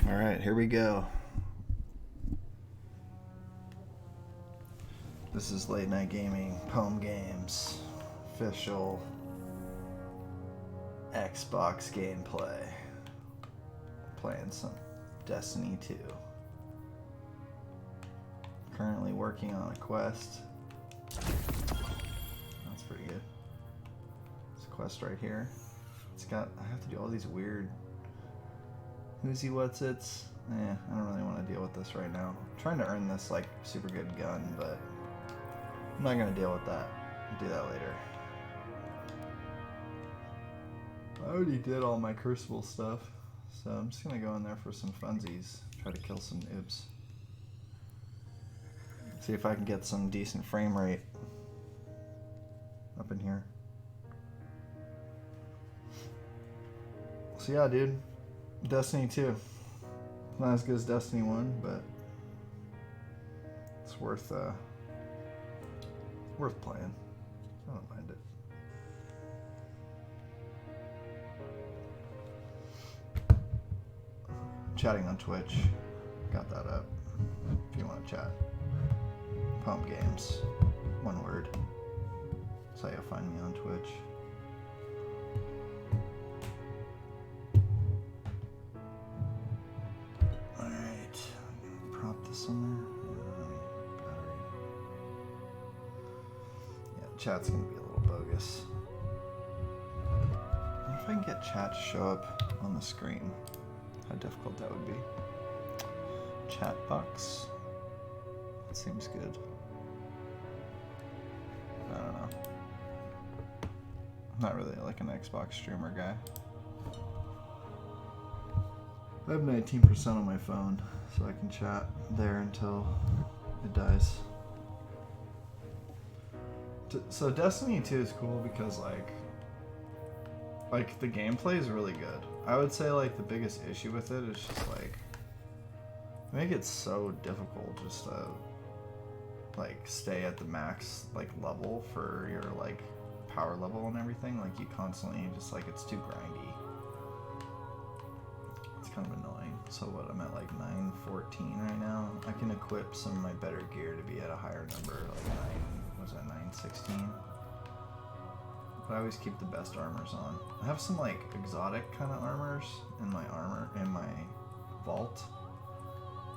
All right, here we go. This is Late Night Gaming, Home Games, official Xbox gameplay. Playing some Destiny 2. Currently working on a quest. That's pretty good. This quest right here. I have to do all these weird who's-y what's-its. I don't really want to deal with this right now. I'm trying to earn this like super good gun, but I'm not going to deal with that. I'll do that later. I already did all my Crucible stuff, so I'm just going to go in there for some funsies. Try to kill some noobs. See if I can get some decent frame rate up in here. So yeah, dude. Destiny 2. Not as good as Destiny 1, but it's worth playing. I don't mind it. Chatting on Twitch. Got that up. If you want to chat. Pump Games. One word. That's how you'll find me on Twitch. Alright. Prop this somewhere. Battery. Yeah, chat's gonna be a little bogus. I wonder if I can get chat to show up on the screen. How difficult that would be. Chat box. That seems good. I don't know. I'm not really like an Xbox streamer guy. I have 19% on my phone, so I can chat there until it dies. So Destiny 2 is cool because like the gameplay is really good. I would say like the biggest issue with it is just like they make it so difficult just to like stay at the max like level for your like power level and everything. Like you constantly just like it's too grindy. It's kind of annoying. So what, I'm at like 914 right now. I can equip some of my better gear to be at a higher number, like 916. But I always keep the best armors on. I have some like exotic kind of armors in my vault,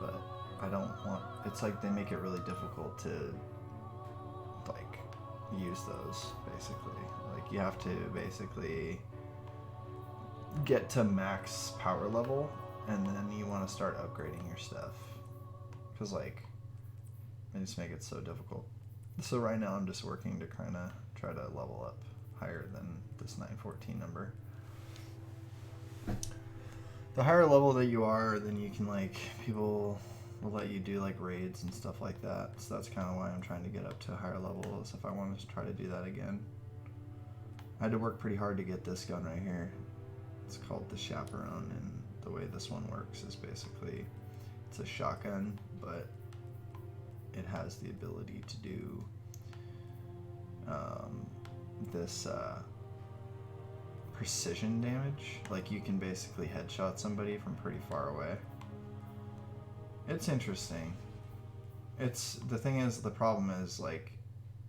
but I don't want. It's like they make it really difficult to like use those. Basically, like you have to basically get to max power level, and then you want to start upgrading your stuff because like they just make it so difficult. So right now I'm just working to kind of try to level up higher than this 914 number. The higher level that you are, then you can like, people will let you do like raids and stuff like that. So that's kind of why I'm trying to get up to a higher level, is if I wanted to try to do that again. I had to work pretty hard to get this gun right here. It's called the Chaperone, and the way this one works is basically it's a shotgun, but it has the ability to do this precision damage. Like you can basically headshot somebody from pretty far away. It's interesting. The thing is, the problem is like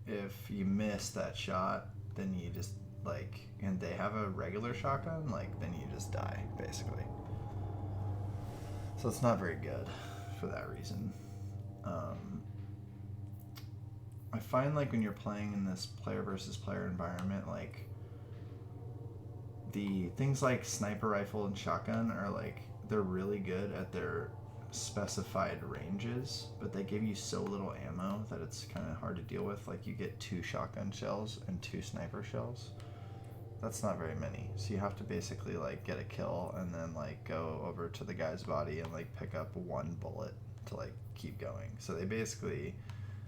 if you miss that shot, then you just like, and they have a regular shotgun, like then you just die basically. So it's not very good for that reason. I find like when you're playing in this player versus player environment, like the things like sniper rifle and shotgun are like, they're really good at their specified ranges, but they give you so little ammo that it's kind of hard to deal with. Like you get 2 shotgun shells and 2 sniper shells. That's not very many. So you have to basically like get a kill and then like go over to the guy's body and like pick up 1 bullet to like keep going. So they basically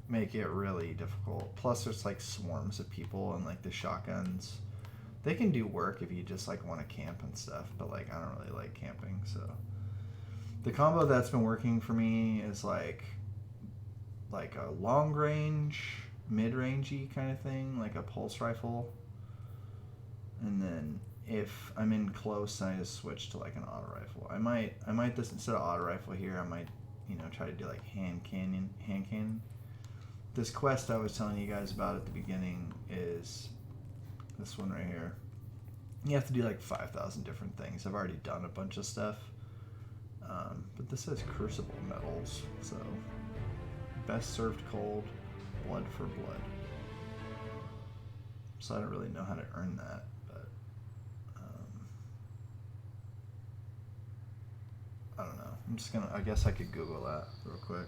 make it really difficult. Plus there's like swarms of people, and like the shotguns, they can do work if you just like want to camp and stuff, but like I don't really like camping. So the combo that's been working for me is like a long range, mid-rangey kind of thing, like a pulse rifle, and then if I'm in close, I just switch to like an auto rifle. I might just, instead of auto rifle here, I might, you know, try to do like hand cannon. This quest I was telling you guys about at the beginning is this one right here. You have to do like 5,000 different things. I've already done a bunch of stuff, but this says crucible medals, so best served cold, blood for blood. So I don't really know how to earn that. I don't know. I'm just gonna, I guess I could Google that real quick.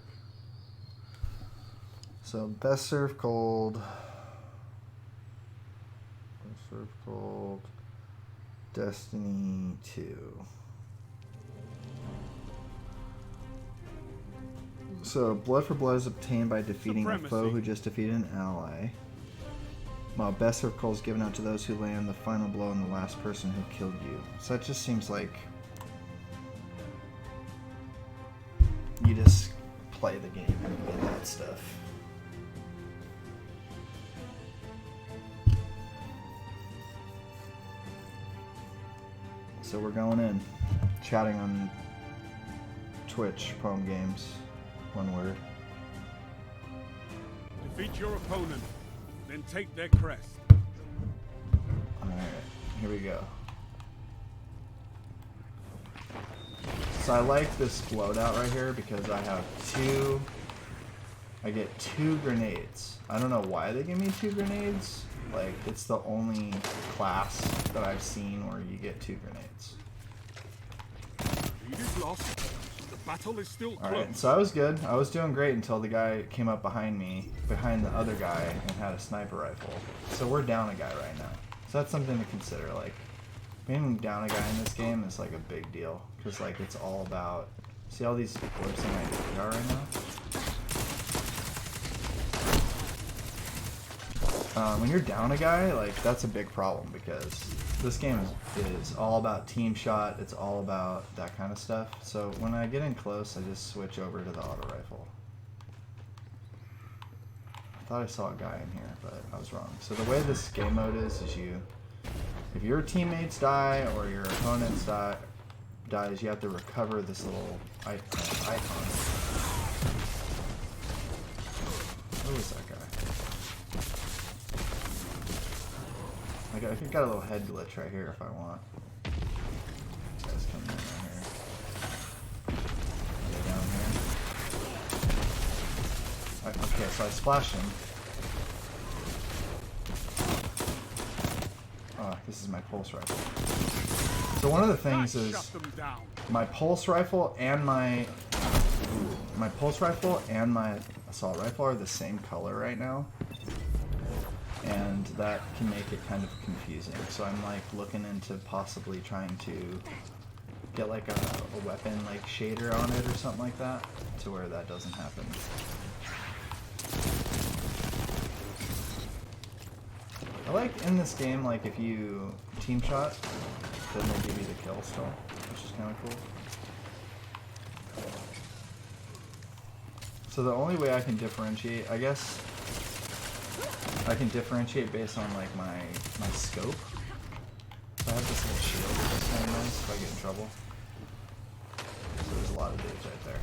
So, best served cold. Best served cold. Destiny 2. So, blood for blood is obtained by defeating a foe who just defeated an ally. While best served cold is given out to those who land the final blow on the last person who killed you. So that just seems like you just play the game and you get that stuff. So we're going in, chatting on Twitch, Poem Games, one word. Defeat your opponent, then take their crest. Alright, here we go. So I like this loadout right here because I get 2 grenades. I don't know why they give me 2 grenades. Like, it's the only class that I've seen where you get 2 grenades. Lead is lost. The battle is still close. Alright, so I was good. I was doing great until the guy came up behind me, behind the other guy, and had a sniper rifle. So we're down a guy right now. So that's something to consider. Like, being down a guy in this game is like a big deal. Because, like, it's all about... See all these blips in my radar right now? When you're down a guy, like, that's a big problem because this game is all about team shot. It's all about that kind of stuff. So when I get in close, I just switch over to the auto rifle. I thought I saw a guy in here, but I was wrong. So the way this game mode is you, if your teammates die or your opponents dies, you have to recover this little icon. Where was that guy? I got a little head glitch right here if I want. This guy's coming in right here. Go down here. Okay, so I splashed him. Oh, this is my pulse rifle. So one of the things is my pulse rifle and my assault rifle are the same color right now. And that can make it kind of confusing. So I'm like looking into possibly trying to get like a weapon like shader on it or something like that to where that doesn't happen. I like in this game, like if you team shot, then they give you the kill still, which is kind of cool. So the only way I can differentiate, I guess, I can differentiate based on like my scope. So I have this little shield, which is kind of nice if I get in trouble. So there's a lot of dudes right there.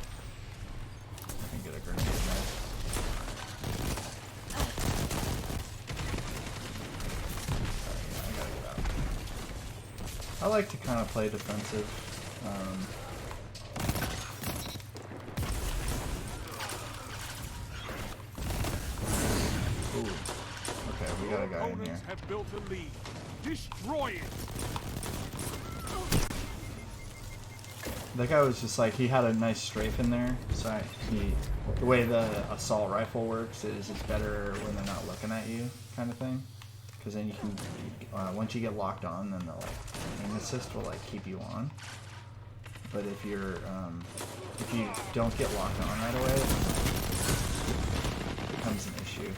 I can get a grenade there. Alright, yeah, I gotta get out. I like to kind of play defensive. We got a guy in here. Have built a lead. Destroy it. That guy was just like, he had a nice strafe in there. So the way the assault rifle works is it's better when they're not looking at you, kind of thing. Because then you can, once you get locked on, then the aim assist will like keep you on. But if you don't get locked on right away, it becomes an issue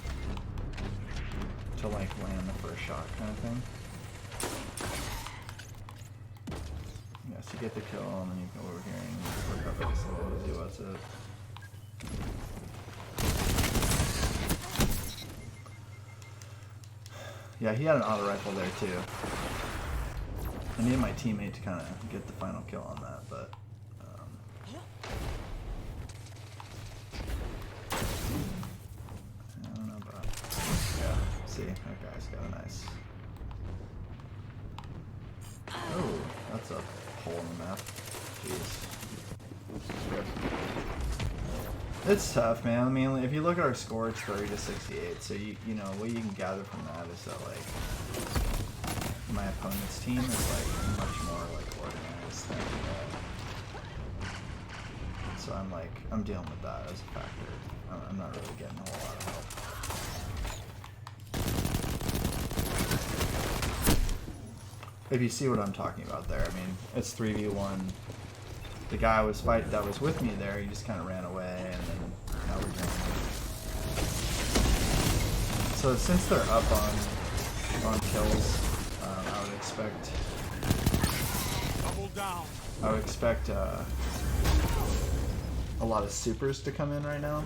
to like land the first shot kind of thing. Yeah, so you get the kill and then you go over here and you recover this little to do what's it. Yeah, he had an auto rifle there too. I needed my teammate to kind of get the final kill on that, but I don't know about. Yeah, see, that guy's got a nice. Oh, that's a hole in the map. Jeez. It's tough, man. I mean, if you look at our score, it's 30-68. So you know what you can gather from that is that like my opponent's team is like much more like organized than so I'm dealing with that as a factor. I'm not really getting a whole lot of help. If you see what I'm talking about there, I mean, it's 3v1. The guy that was with me there, he just kind of ran away, and then now we're doing it. So since they're up on kills, I would expect. Double down. I would expect a lot of supers to come in right now.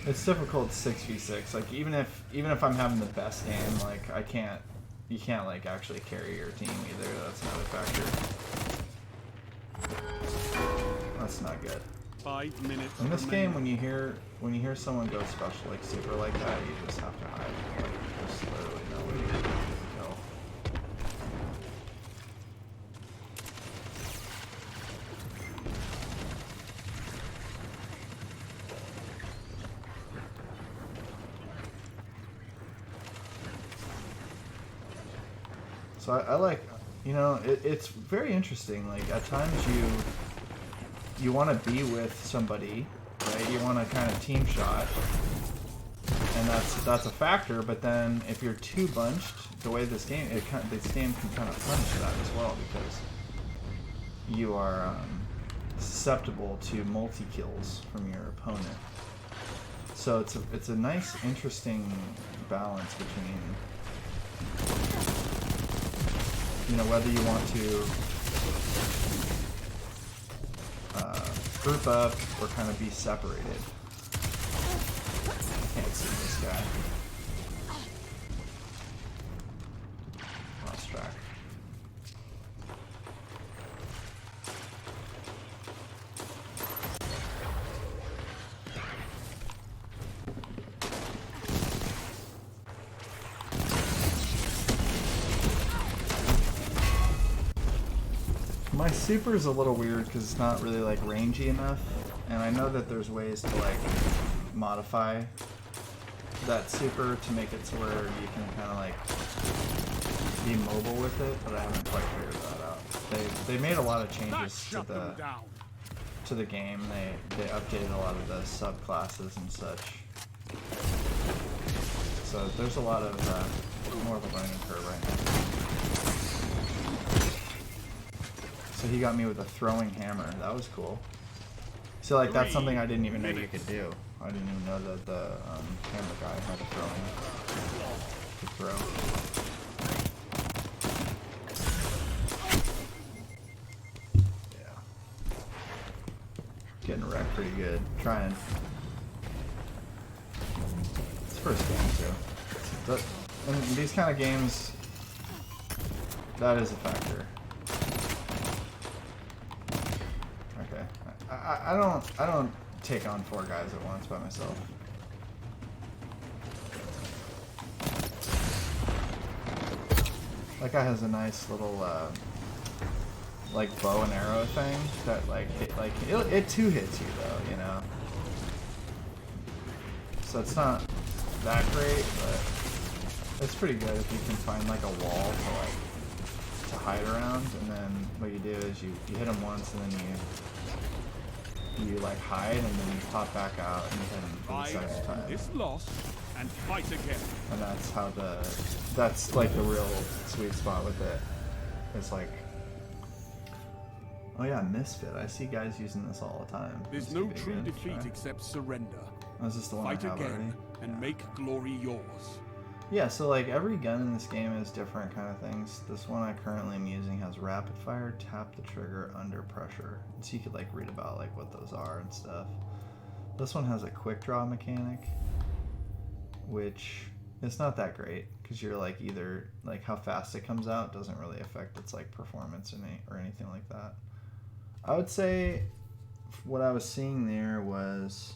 It's difficult 6v6. Like even if I'm having the best game, like you can't like actually carry your team either. That's another factor. That's not good. 5 minutes. In this game, when you hear someone go special like super like that, you just have to hide. Like there's literally no way to kill. So I like, you know, it's very interesting. Like at times you want to be with somebody, right? You want to kind of team shot, and that's a factor. But then if you're too bunched, the way this game this game can kind of punish that as well because you are susceptible to multi kills from your opponent. So it's a nice, interesting balance between. You know, whether you want to group up or kind of be separated. Can't see this guy. Lost track. My super is a little weird because it's not really like rangy enough, and I know that there's ways to like modify that super to make it to where you can kind of like be mobile with it, but I haven't quite figured that out. They made a lot of changes to the game. They updated a lot of the subclasses and such. So there's a lot of more of a learning curve right now. So he got me with a throwing hammer. That was cool. So like that's something I didn't even know you could do. I didn't even know that the hammer guy had a throwing to throw. Yeah. Getting wrecked pretty good. Trying. It's first game too. But in these kind of games, that is a factor. I don't take on 4 guys at once by myself. That guy has a nice little like bow and arrow thing that it two hits you though, you know. So it's not that great, but it's pretty good if you can find like a wall to hide around, and then what you do is you hit him once and then you like hide and then you pop back out and you hit him for the second time. This loss and fight again. And that's like the real sweet spot with it. It's like, oh yeah, Misfit. I see guys using this all the time. There's no true defeat except surrender. Oh, is this the one Fight I have again already? and make glory yours. Yeah, so like every gun in this game is different kind of things. This one I currently am using has rapid fire, tap the trigger under pressure. So you could like read about like what those are and stuff. This one has a quick draw mechanic. which is not that great because you're like either like how fast it comes out doesn't really affect its like performance or anything like that. I would say what I was seeing there was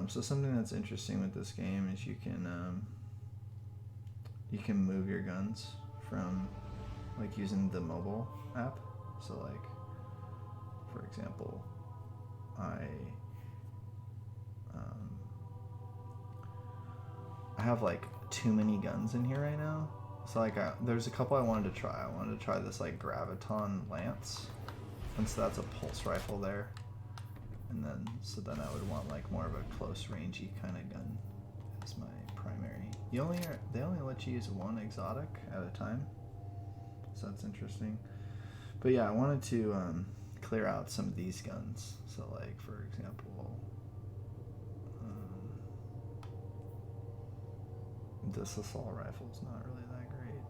so something that's interesting with this game is you can move your guns from like using the mobile app. So like for example, I have like too many guns in here right now. So like there's a couple I wanted to try. I wanted to try this like graviton lance, and so that's a pulse rifle there. And then then I would want like more of a close rangey kind of gun as my primary. They only let you use one exotic at a time, so that's interesting. But yeah, I wanted to clear out some of these guns. So like for example, this assault rifle is not really that great.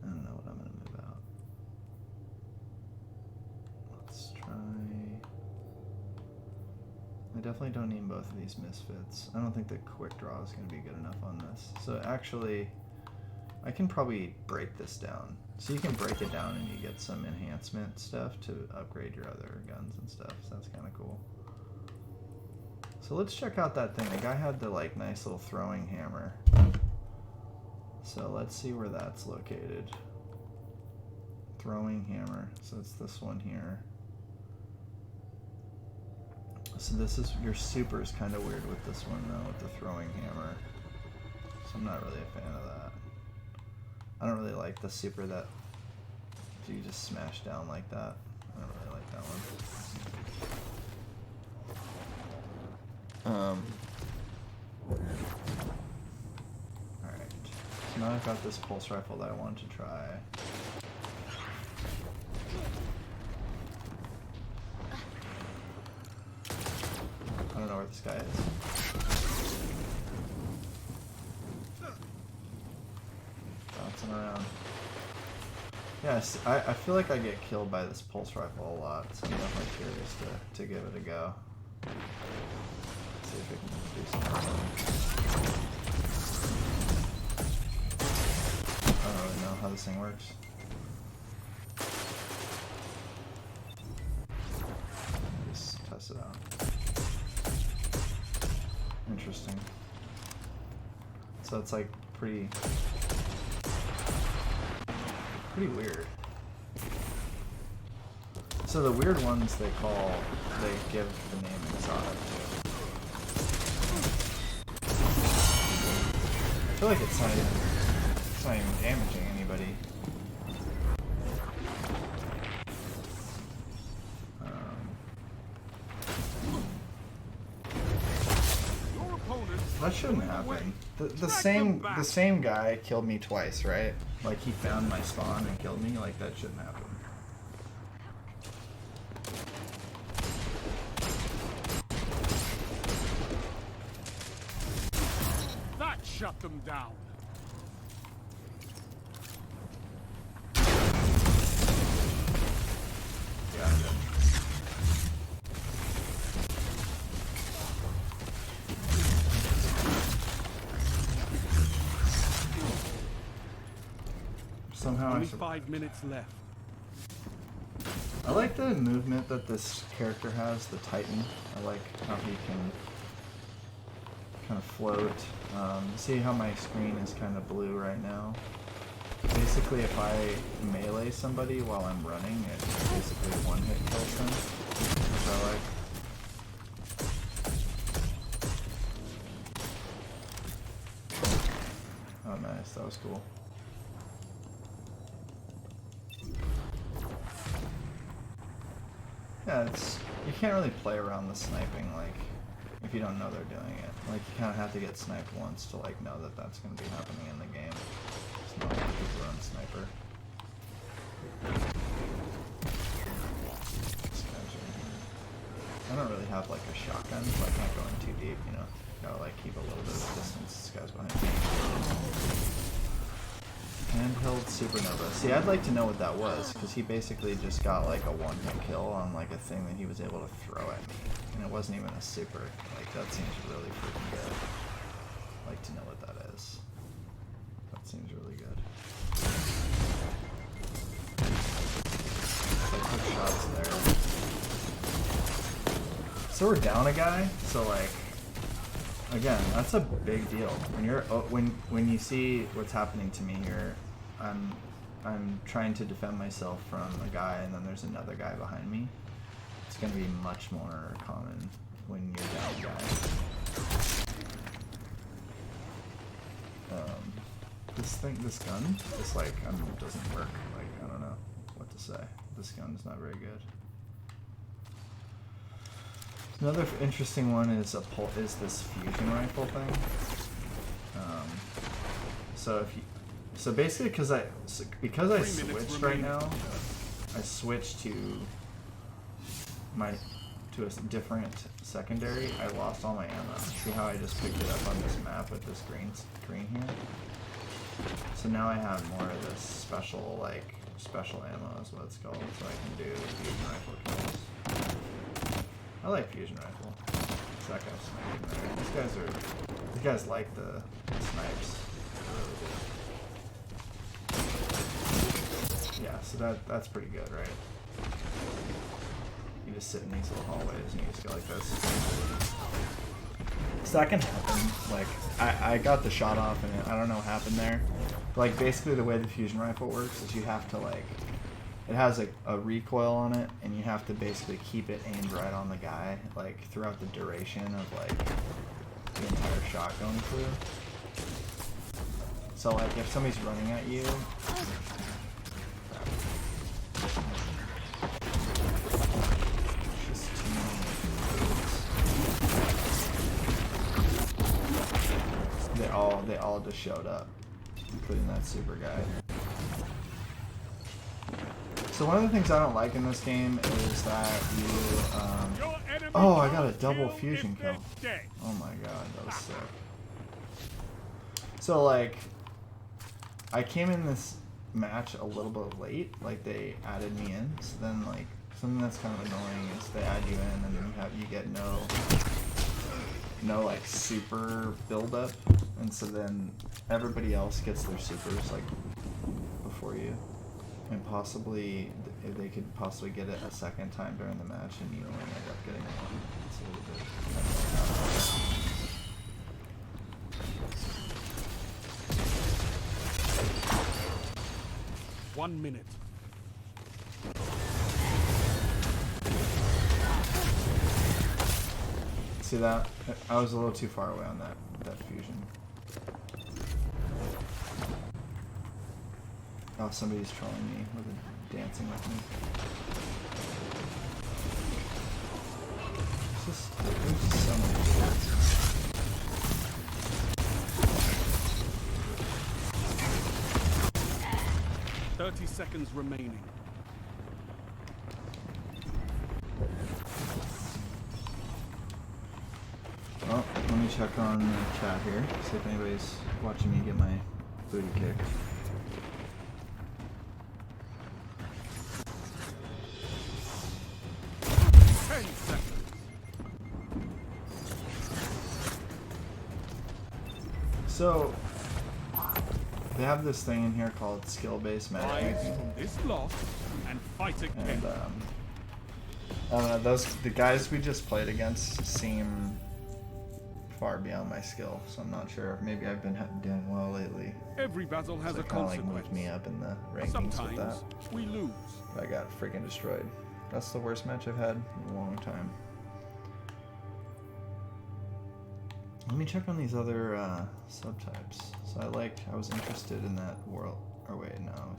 I don't know what I'm gonna move out. Let's try. I definitely don't need both of these misfits. I don't think the quick draw is gonna be good enough on this. So actually, I can probably break this down. So you can break it down and you get some enhancement stuff to upgrade your other guns and stuff. So that's kind of cool. So let's check out that thing. The guy had the like nice little throwing hammer. So let's see where that's located. Throwing hammer. So it's this one here. So this is, your super is kind of weird with this one though, with the throwing hammer. So I'm not really a fan of that. I don't really like the super that you just smash down like that. I don't really like that one. Alright, so now I've got this pulse rifle that I wanted to try. I don't know where this guy is. Bouncing around. Yes, I feel like I get killed by this pulse rifle a lot, so I'm definitely curious to give it a go. See if we can do something. I don't really know how this thing works. Just test it out. Interesting. So it's like pretty weird. So the weird ones they give the name exotic to. I feel like it's not even damaging anybody. That shouldn't happen. The same guy killed me twice, right? Like he found my spawn and killed me. Like that shouldn't happen. That shut them down. Yeah, I'm good. Somehow Only 5 minutes left. I like the movement that this character has, the Titan. I like how he can kind of float. See how my screen is kind of blue right now? Basically, if I melee somebody while I'm running, it basically one-hit kills them, which I like. Oh, nice. That was cool. Yeah, you can't really play around the sniping, like, if you don't know they're doing it. Like, you kind of have to get sniped once to, like, know that that's going to be happening in the game. It's not like people run sniper. I don't really have, like, a shotgun, so I can't go in too deep, you know? Gotta, like, keep a little bit of distance. This guy's behind me. killed Supernova. See, I'd like to know what that was, because he basically just got like a one-hit kill on like a thing that he was able to throw at me. And it wasn't even a super. Like, that seems really freaking good. I'd like to know what that is. That seems really good. So I took shots there. So we're down a guy, so like, again, that's a big deal. When you're when you see what's happening to me here, I'm trying to defend myself from a guy, and then there's another guy behind me. It's gonna be much more common when you're down a guy. This gun, doesn't work. Like, I don't know what to say. This gun is not very good. Another interesting one is this fusion rifle thing. So basically, because I switched right now, I switched to a different secondary. I lost all my ammo. See how I just picked it up on this map with this green here? So now I have more of this special ammo is what it's called, so I can do fusion rifle kills. I like fusion rifle. It's that guy's sniping there. These guys like the snipes. Yeah, so that's pretty good, right? You just sit in these little hallways and you just go like this. So that can happen. Like, I got the shot off and I don't know what happened there. But like, basically the way the fusion rifle works is you have to like, it has a recoil on it, and you have to basically keep it aimed right on the guy, like, throughout the duration of, like, the entire shot going through. So, like, if somebody's running at you... Just too many. They all just showed up, including that super guy. So one of the things I don't like in this game is that you, oh, I got a double fusion kill. Oh my god, that was sick. So like, I came in this match a little bit late, like they added me in, so then like, something that's kind of annoying is they add you in and then you get no like super build up, and so then everybody else gets their supers like before you. And possibly, they could possibly get it a second time during the match, and you only end up getting one. It's a little bit. 1 minute. See that? I was a little too far away on that fusion. Oh, somebody's trolling me with dancing with me. There's just so many kids. 30 seconds remaining. Well, let me check on the chat here, see if anybody's watching me get my booty kicked. So, they have this thing in here called skill-based matchmaking. This loss and fight again. And the guys we just played against seem far beyond my skill, so I'm not sure. Maybe I've been doing well lately. Every battle has so a consequence. consequence. Like moved me up in the rankings Sometimes with that. we lose. But I got freaking destroyed. That's the worst match I've had in a long time. Let me check on these other subtypes. So I was interested in that world. Or wait, no,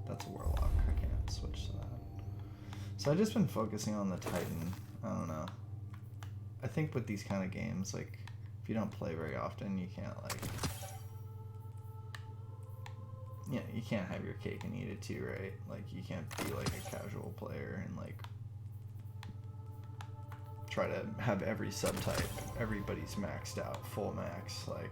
that's a warlock. I can't switch to that. So I've just been focusing on the Titan. I don't know. I think with these kind of games, like, if you don't play very often, you can't, like... Yeah, you can't have your cake and eat it too, right? Like, you can't be, like, a casual player and, like, try to have every subtype, everybody's maxed out, full max, like...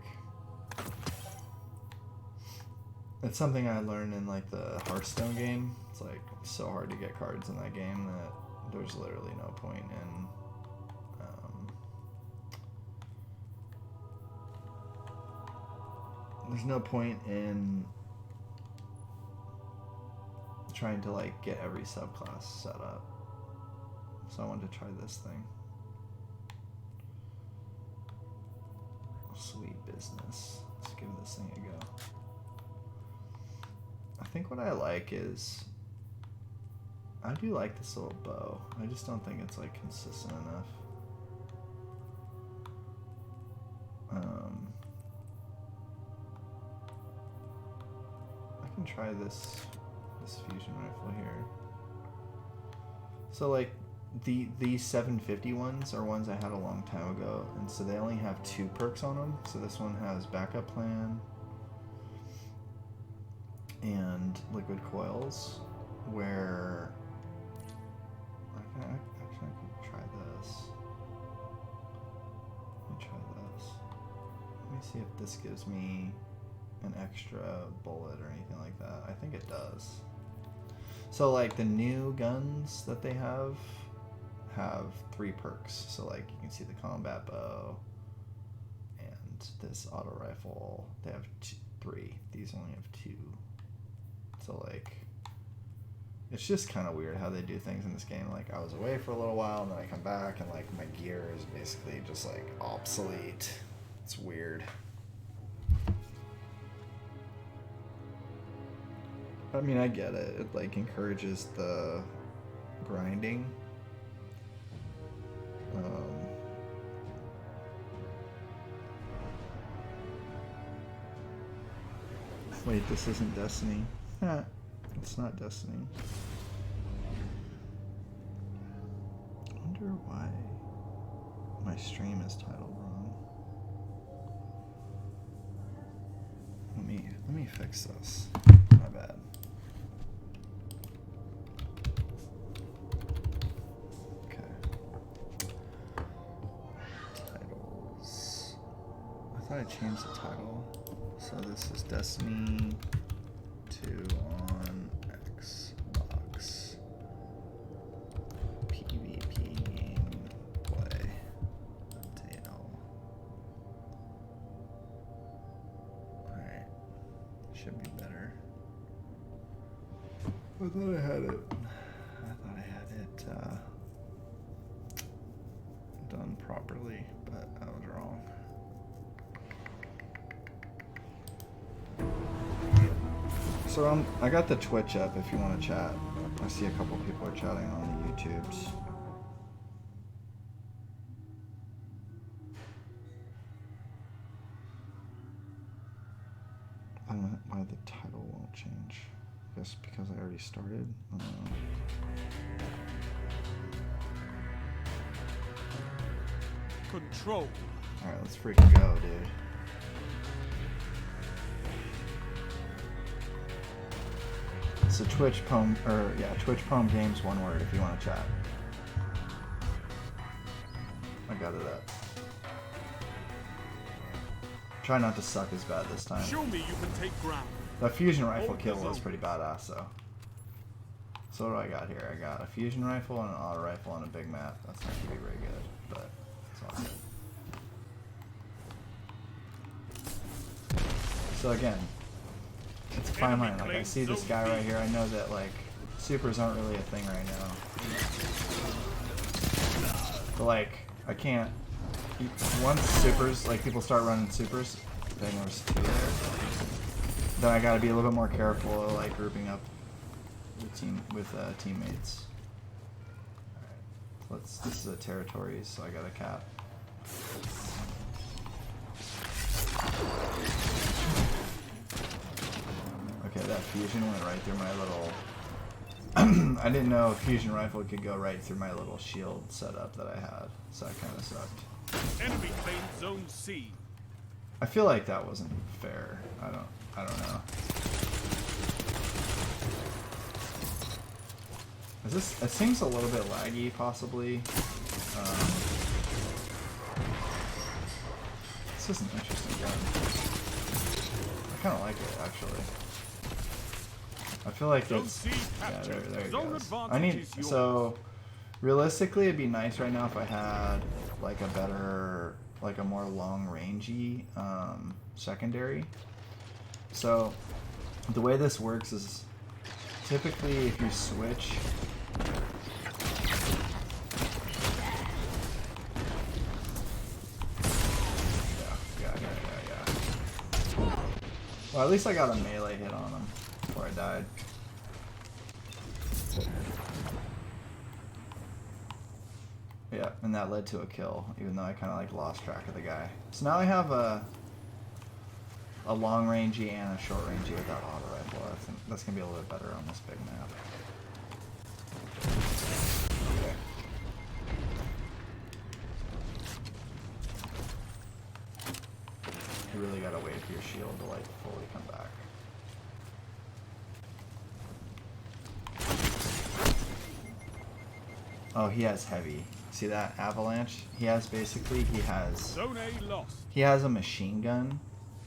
It's something I learned in like the Hearthstone game. It's like so hard to get cards in that game that there's literally no point in there's no point in trying to like get every subclass set up. So I wanted to try this thing. Sweet business. Let's give this thing a go. I think what I like is I do like this little bow. I just don't think it's like consistent enough. I can try this fusion rifle here. So like these 750 ones are ones I had a long time ago, and so they only have 2 perks on them. So this one has backup plan and liquid coils, where actually I can try this. Let me try this. Let me see if this gives me an extra bullet or anything like that. I think it does. So like the new guns that they have 3 perks. So like you can see the combat bow and this auto rifle. They have 3. These only have 2. So like it's just kind of weird how they do things in this game. Like I was away for a little while and then I come back and like my gear is basically just like obsolete. It's weird. I mean, I get it. It like encourages the grinding. Wait, this isn't Destiny. It's not Destiny. I wonder why my stream is titled wrong. Let me fix this. My bad. I changed the title. So this is Destiny 2 on Xbox. PvP gameplay. Alright. Should be better. I thought I had it. Done properly, but I was wrong. So I got the Twitch up if you want to chat. I see a couple people are chatting on the YouTubes. I don't know why the title won't change. I guess because I already started. I don't know. Control. Alright, let's freaking go, dude. So Twitch Poem Games, one word if you want to chat. I got it up. Try not to suck as bad this time. Show me you can take ground. That fusion rifle kill was pretty badass though. So what do I got here? I got a fusion rifle and an auto rifle on a big map. That's not gonna be very good, but it's all good. So again, it's a fine line. Like I see this guy right here. I know that like supers aren't really a thing right now. But like I can't. Once supers, like people start running supers, then there's 2 there. Then I gotta be a little bit more careful, like grouping up with teammates. Alright, this is a territories, so I got a cap. Okay, that fusion went right through my little. I didn't know a fusion rifle could go right through my little shield setup that I had, so that kind of sucked. Enemy claimed Zone C. I feel like that wasn't fair. I don't know. It seems a little bit laggy, possibly. This is an interesting gun. I kind of like it, actually. I feel like it's... Yeah, there it goes. I need... So, realistically, it'd be nice right now if I had, like, a better... Like, a more long-rangey secondary. So, the way this works is... Typically, if you switch... Well, at least I got a melee hit on him before I died. Yeah, and that led to a kill, even though I kind of like lost track of the guy. So now I have a long rangey and a short rangey with that auto rifle. I think that's gonna be a little bit better on this big map. Okay. You really gotta wait for your shield to like fully come back. Oh, he has heavy. See that avalanche? He has basically he has a machine gun,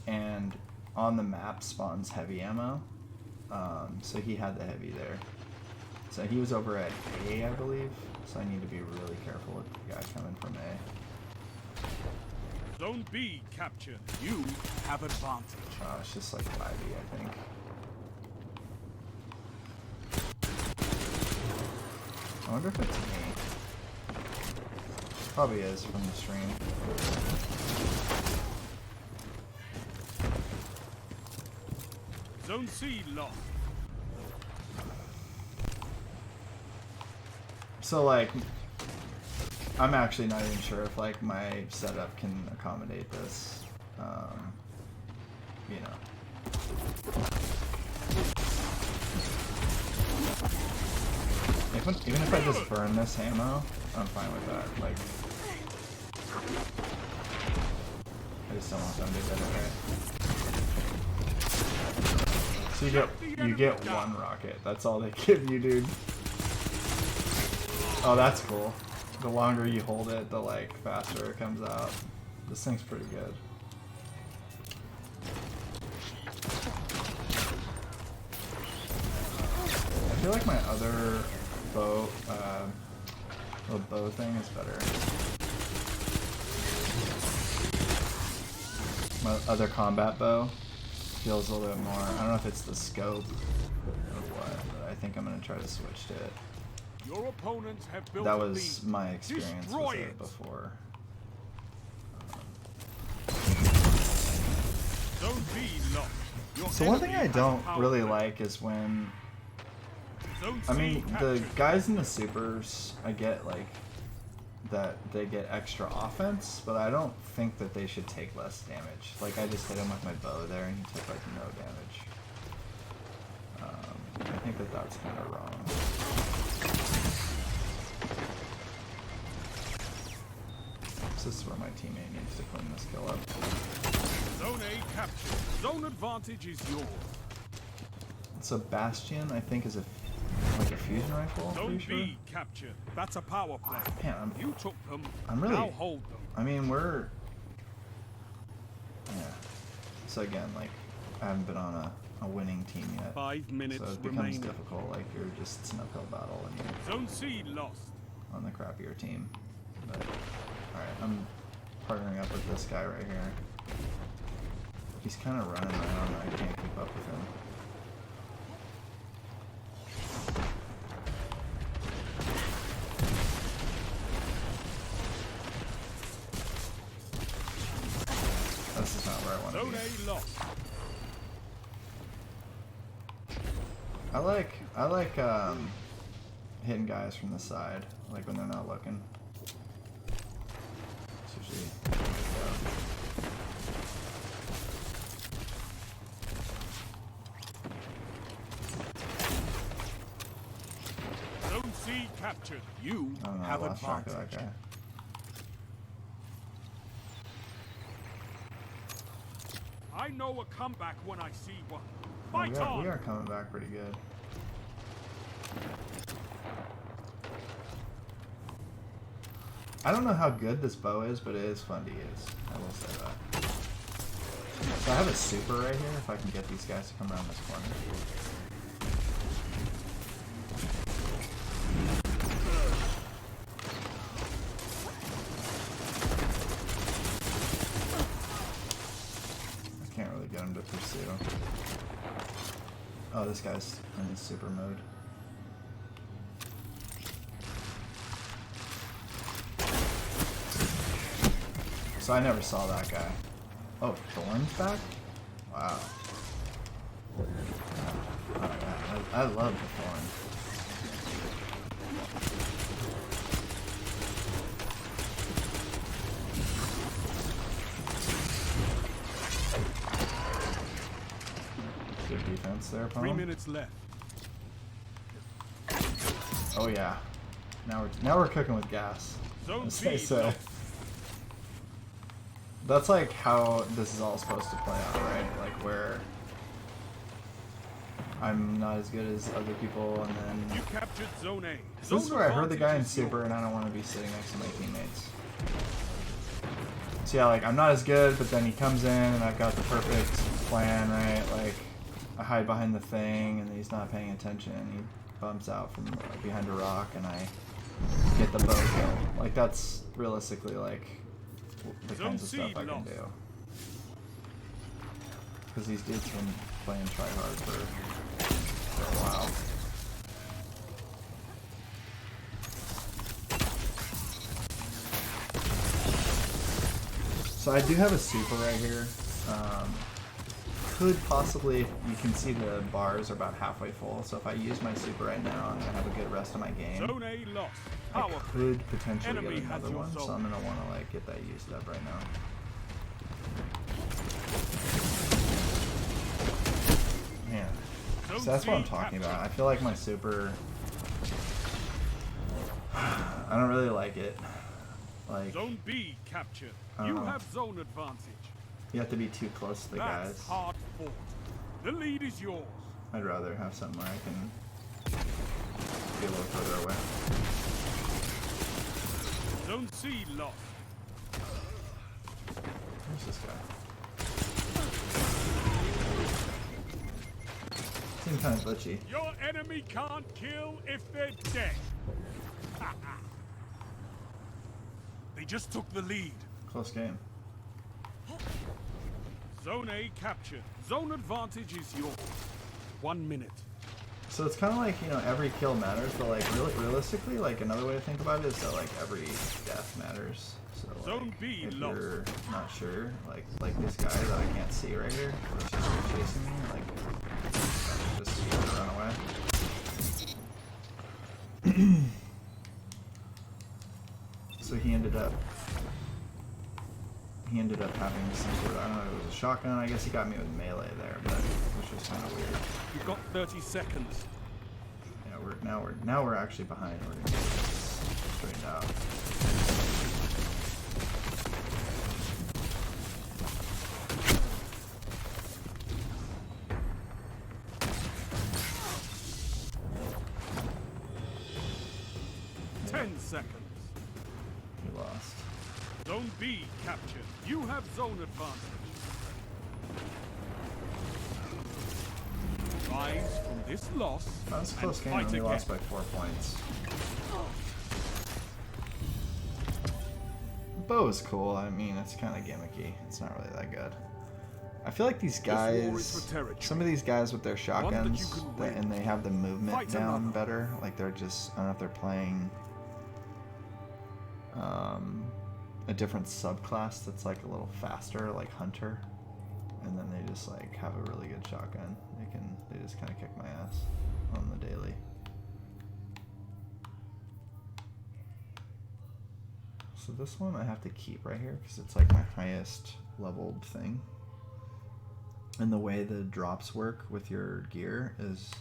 and on the map spawns heavy ammo. So he had the heavy there. So he was over at A, I believe. So I need to be really careful with the guy coming from A. Zone B captured. You have advantage. Oh, it's just like 5e, I think. I wonder if it's me. Probably is from the stream. Zone C lost. So like, I'm actually not even sure if like my setup can accommodate this. You know. Even if I just burn this ammo, I'm fine with that. Like, I just don't want them to get away. So you get one rocket. That's all they give you, dude. Oh, that's cool. The longer you hold it, the like faster it comes out. This thing's pretty good. I feel like my other bow, little bow thing is better. My other combat bow feels a little bit more. I don't know if it's the scope or what, but I think I'm gonna try to switch to it. Your opponents have built that was my experience with it before. So one thing I don't really like is when, I mean, the guys in the supers, I get like that they get extra offense, but I don't think that they should take less damage. Like I just hit him with my bow there and he took like no damage. I think that that's kind of wrong. This is where my teammate needs to clean this kill up. Zone A captured. Zone advantage is yours. So Bastion, I think, is like a fusion rifle. Zone sure? B captured. That's a power play. Man, you took them. I'm really. Now hold them. I mean, we're. Yeah. So again, like, I haven't been on a winning team yet. 5 minutes so it becomes remaining. difficult. Like you're just an uphill battle and you're Zone C lost. On the crappier team. But alright, I'm partnering up with this guy right here. He's kind of running around. I can't keep up with him. This is not where I want to be. Zone A lost. I like hitting guys from the side, like when they're not looking. It's usually Zone C captured. You have I lost track of that advantage. guy. I know a comeback when I see one. Oh, Fight on! we are coming back pretty good. I don't know how good this bow is, but it is fun to use. I will say that. So I have a super right here if I can get these guys to come around this corner. I can't really get him to pursue. Oh, this guy's in his super mode. So I never saw that guy. Oh, Thorn's back? Wow. I love the Thorn. Good defense there, Paul. 3 minutes left. Oh yeah. Now we're cooking with gas. Zone As they B say. lost. That's like how this is all supposed to play out, right? Like where I'm not as good as other people, and then You captured Zone A. this is where I heard the guy in advantage is super, yours. and I don't want to be sitting next to my teammates. So yeah, like I'm not as good, but then he comes in, and I've got the perfect plan, right? Like I hide behind the thing, and he's not paying attention. He bumps out from behind a rock, and I get the bow kill. Like that's realistically like the kinds of stuff I can do. Because these dudes have been playing try hard for a while. So I do have a super right here. Could possibly, you can see the bars are about halfway full, so if I use my super right now, I'm going to have a good rest of my game. Zone A lost. I Power could potentially Enemy get has another your one, so zone. I'm going to want to like get that used up right now. Man, Zone so that's what I'm C talking captured. about. I feel like my super, I don't really like it. Like, Zone B captured. I You don't know. have zone advantage. you have to be too close to the That's guys. hard fought. The lead is yours. I'd rather have something where I can be a little further away. Zone C lost. Where's this guy? Seems kind of glitchy. Your enemy can't kill if they're dead. They just took the lead. Close game. Zone A captured. Zone advantage is yours. 1 minute. So it's kind of like, you know, every kill matters, but like realistically, like another way to think about it is that like every death matters. So like, Zone B if lost. you're not sure, like this guy that I can't see right here, who's just chasing me, like just run away. So he ended up having some sort of, I don't know, it was a shotgun. I guess he got me with melee there, but which was kind of weird. You've got 30 seconds. Yeah, now we're actually behind. We're gonna get this straightened out. Yeah, 10 seconds. he lost. Zone B captured. You have zone advantage. Rise from this loss That was a and close game. fight We again. lost by 4 points. The bow is cool. I mean, it's kind of gimmicky. It's not really that good. I feel like these This war is guys, for territory. some of these guys with their that you shotguns, can win. and they have the movement Fight down another. better. Like they're just, I don't know if they're playing a different subclass that's like a little faster, like Hunter, and then they just like have a really good shotgun. They just kind of kick my ass on the daily. So this one I have to keep right here because it's like my highest leveled thing. And the way the drops work with your gear is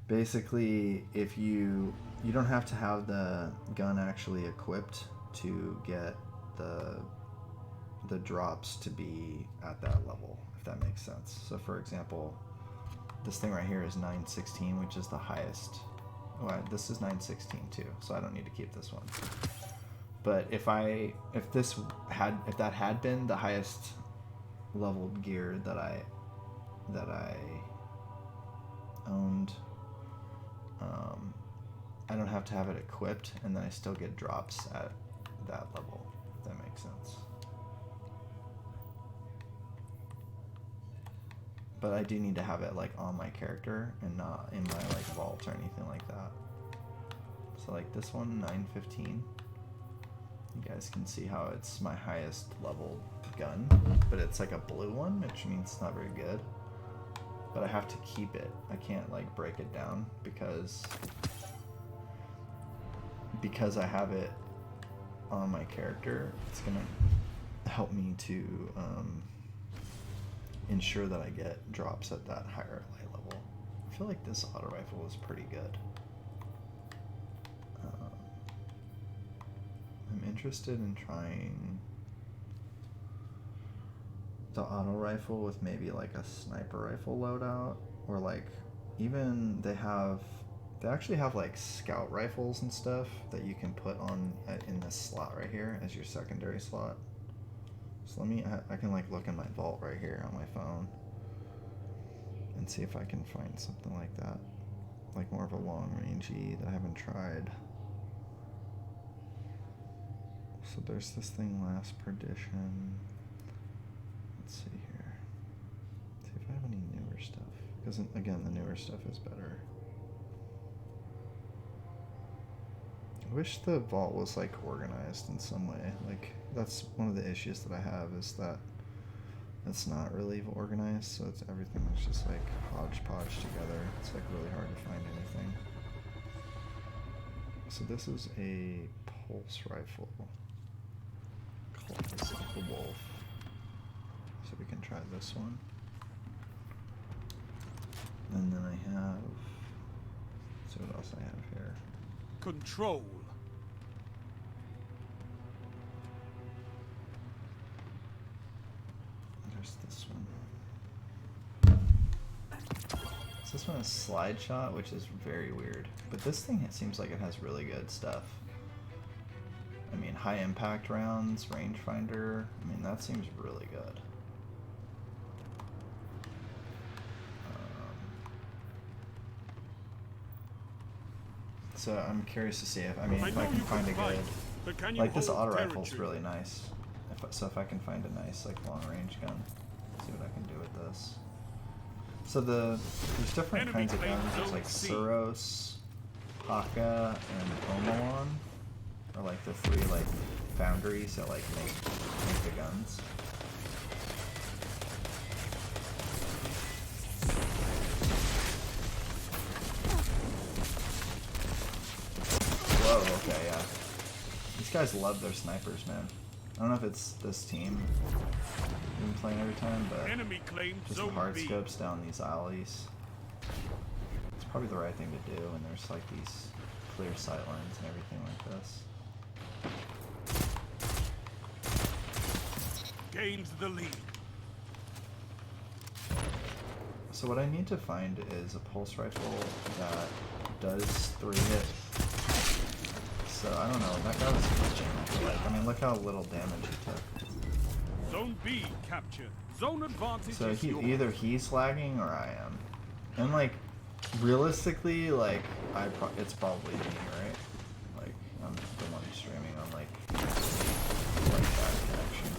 basically if you don't have to have the gun actually equipped to get the drops to be at that level, if that makes sense. So for example, this thing right here is 916, which is the highest. Oh, this is 916 too, so I don't need to keep this one. But if that had been the highest leveled gear that I owned, I don't have to have it equipped, and then I still get drops at that level, if that makes sense. But I do need to have it like on my character and not in my like vault or anything like that. So like this one, 915. You guys can see how it's my highest level gun, but it's like a blue one, which means it's not very good. But I have to keep it. I can't like break it down because I have it on my character. It's gonna help me to ensure that I get drops at that higher light level. I feel like this auto rifle is pretty good. I'm interested in trying the auto rifle with maybe like a sniper rifle loadout, or like even they actually have like scout rifles and stuff that you can put on in this slot right here as your secondary slot. So I can like look in my vault right here on my phone and see if I can find something like that, like more of a long rangey that I haven't tried. So there's this thing, Last Perdition. Let's see here. See if I have any newer stuff. Because again, the newer stuff is better. I wish the vault was like organized in some way. Like that's one of the issues that I have, is that it's not really organized, so it's everything is just like hodgepodge together. It's like really hard to find anything. So this is a pulse rifle called the Wolf. So we can try this one. And then I have, let's see what else I have here. Control. There's this one. So this one is slide shot, which is very weird. But this thing, it seems like it has really good stuff. I mean, high impact rounds, rangefinder. I mean, that seems really good. So I'm curious to see if I can find a good, like this auto rifle is really nice. If I can find a nice like long range gun, see what I can do with this. So there's different kinds of guns. There's like Suros, Haka, and Omolon, are like the three like foundries that like make the guns. Whoa, okay, yeah. These guys love their snipers, man. I don't know if it's this team we've been playing every time, but just the hard scopes down these alleys. It's probably the right thing to do when there's like these clear sight lines and everything like this. Gains the lead. So what I need to find is a pulse rifle that does 3-hit. So I don't know, that guy was glitching. Like, I mean, look how little damage he took. Zone B captured. Zone advantage. So either he's lagging or I am. And like, realistically, like, it's probably me, right? Like, I'm the one streaming on like bad connection.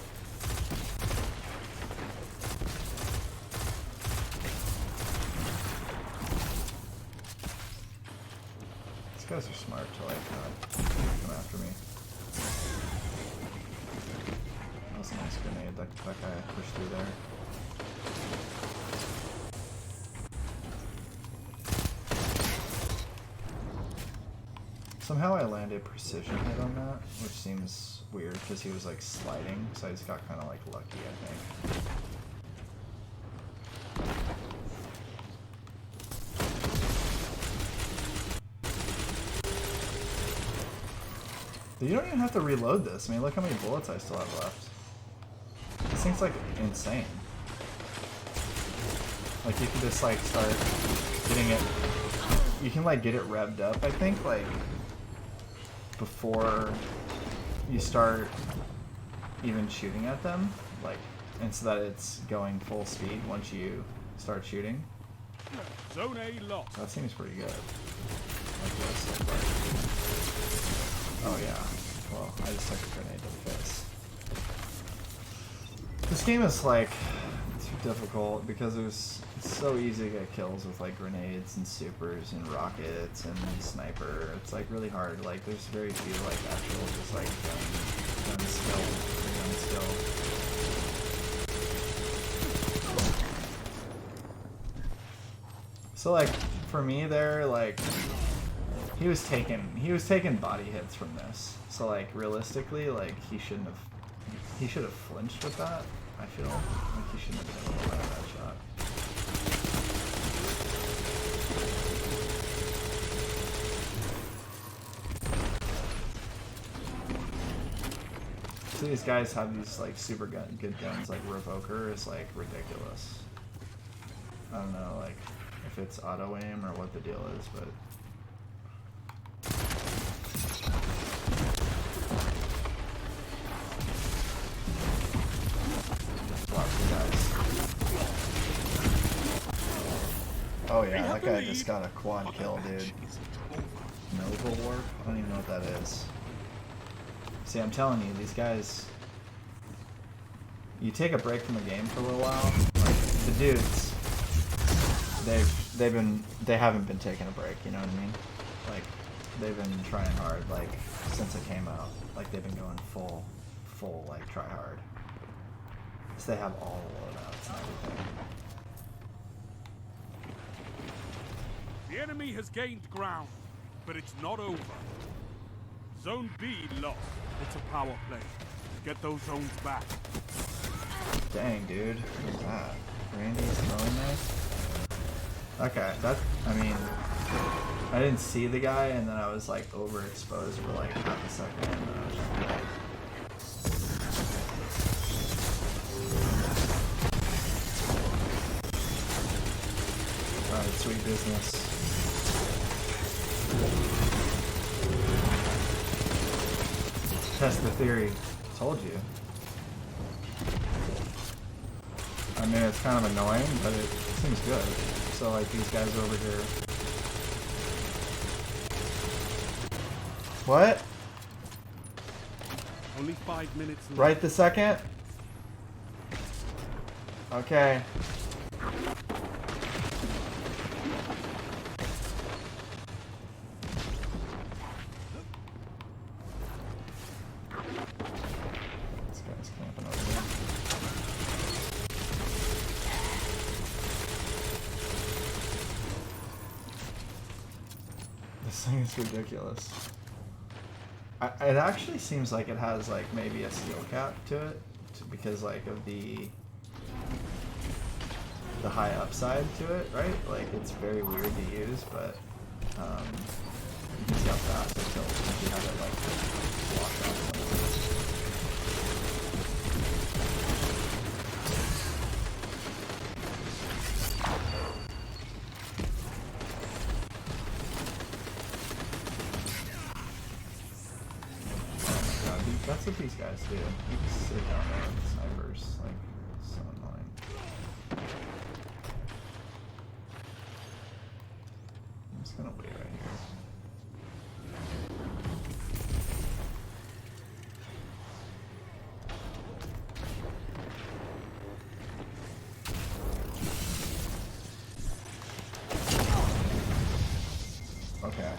These guys are smart to like come after me. That was a nice grenade. That guy pushed through there. Somehow I landed precision hit on that, which seems weird because he was like sliding, so I just got kind of like lucky, I think. You don't even have to reload this. I mean, look how many bullets I still have left. This thing's like insane. Like you can just like start getting it. You can like get it revved up, I think, like before you start even shooting at them, like, and so that it's going full speed once you start shooting. Zone A lost. That seems pretty good. like this. Oh yeah. Well, I just took a grenade to the face. This game is like too difficult because it's so easy to get kills with like grenades and supers and rockets and sniper. It's like really hard. Like there's very few like actual just like gun skill. So like for me there, like he was taking body hits from this. So like realistically, like he should have flinched with that. I feel like he shouldn't have been able to fire that shot. So these guys have these like super good guns, like Revoker is like ridiculous. I don't know like if it's auto aim or what the deal is, but oh yeah, that guy just got a quad kill, dude. Nova Warp? I don't even know what that is. See, I'm telling you, these guys... You take a break from the game for a little while, like, the dudes, they haven't been taking a break, you know what I mean? Like, they've been trying hard, like, since it came out. Like, they've been going full, like, try hard. So they have all the loadouts and everything. The enemy has gained ground, but it's not over. Zone B lost. It's a power play. Get those zones back. Dang, dude. Who's that? Randy's throwing there? Okay, I mean, I didn't see the guy, and then I was, like, overexposed for, like, half a second, and then I was just like... Alright, sweet business. Test the theory. Told you. I mean, it's kind of annoying, but it seems good. So, like, these guys over here. What? Only 5 minutes left. Right this second? Okay. This thing is ridiculous. It actually seems like it has like maybe a skill cap to it, because like of the high upside to it, right? Like it's very weird to use, but you can see how fast it kills if you have it like wash out. That's what these guys do. You just sit down there with snipers, like, so annoying. I'm just gonna wait right here. Okay.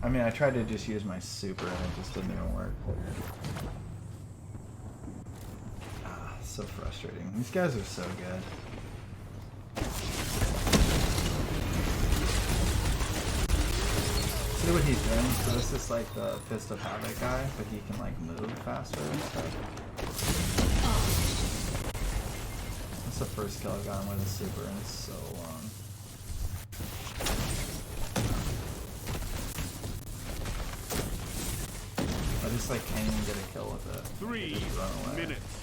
I mean, I tried to just use my super and it just didn't even work. So frustrating. These guys are so good. See what he's doing? So this is like the Fist of Havoc guy, but he can like move faster and stuff. That's the first kill I got him with a super and it's so long. I just like can't even get a kill with it. 3 minutes.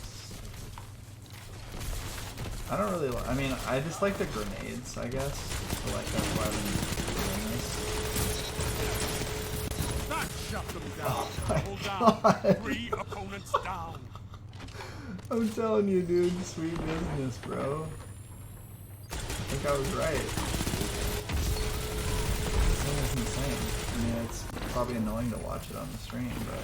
I don't really I mean, I just like the grenades, I guess. So like that's why I've been doing this. That shut them down. Oh my God. 3 opponents down. I'm telling you, dude, sweet business, bro. I think I was right. This thing is insane. I mean, Probably annoying to watch it on the stream, but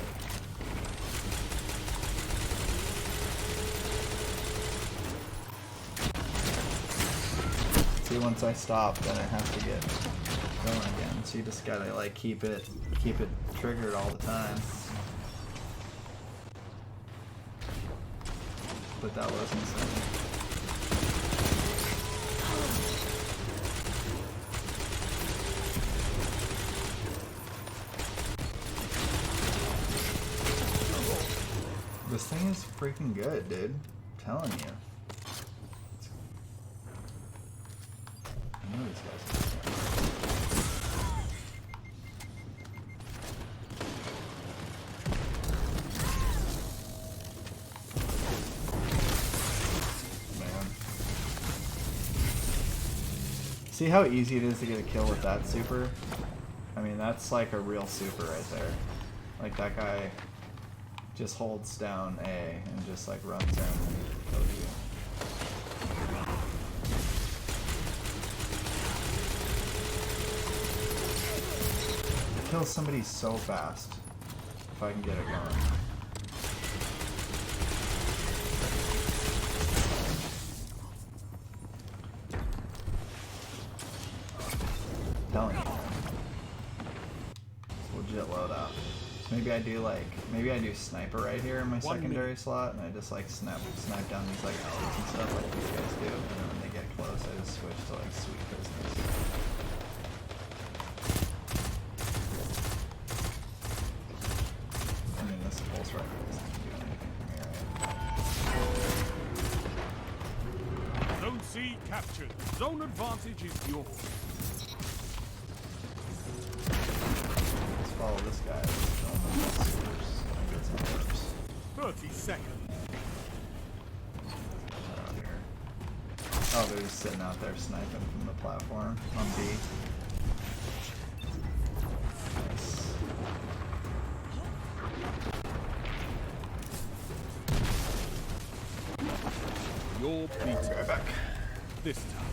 see, once I stop, then I have to get going again. So you just gotta like keep it triggered all the time. But that was insane. This thing is freaking good, dude. I'm telling you. I know these guys are good. Man. See how easy it is to get a kill with that super? I mean, that's like a real super right there. Like, that guy just holds down A and just like runs in and kills you. It kills somebody so fast if I can get it going. I'm telling you, man. It's legit loadout. Maybe I do sniper right here in my secondary slot, and I just like snipe down these like allies and stuff like these guys do, and then when they get close, I just switch to like sweet business. I mean, this pulse rifle doesn't do anything for me, right? Zone C captured. Zone advantage is yours. Let's follow this guy. 30 seconds. Out here. Oh, they're just sitting out there sniping from the platform on B. Nice. You're beaten. Right back. This time.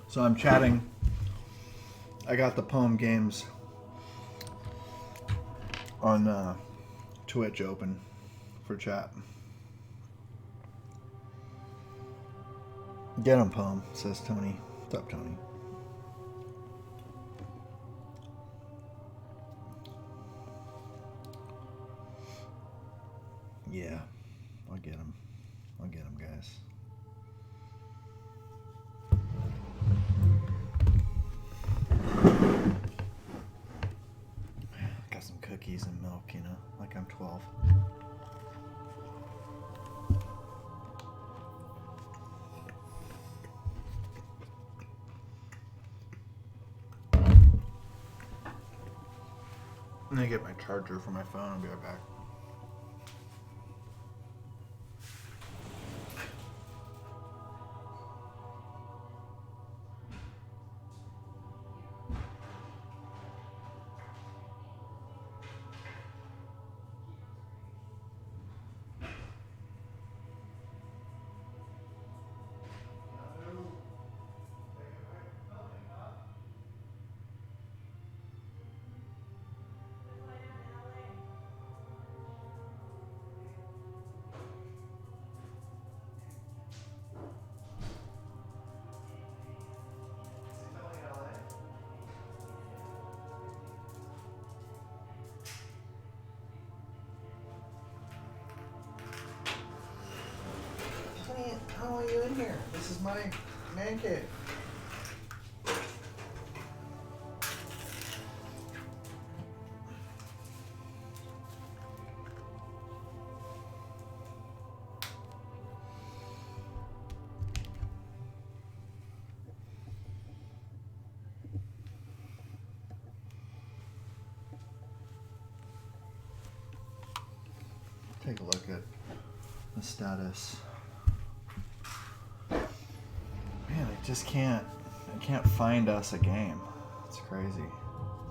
So I'm chatting. I got the Poem Games on Twitch open for chat. Get him, Poem, says Tony. What's up, Tony? Yeah, I'll get him. I'll get him, guys. Got some cookies and milk, you know, like I'm 12. I'm gonna get my charger for my phone. I'll be right back. How are you in here? This is my man cave. Take a look at the status. Man, I just can't. I can't find us a game. It's crazy.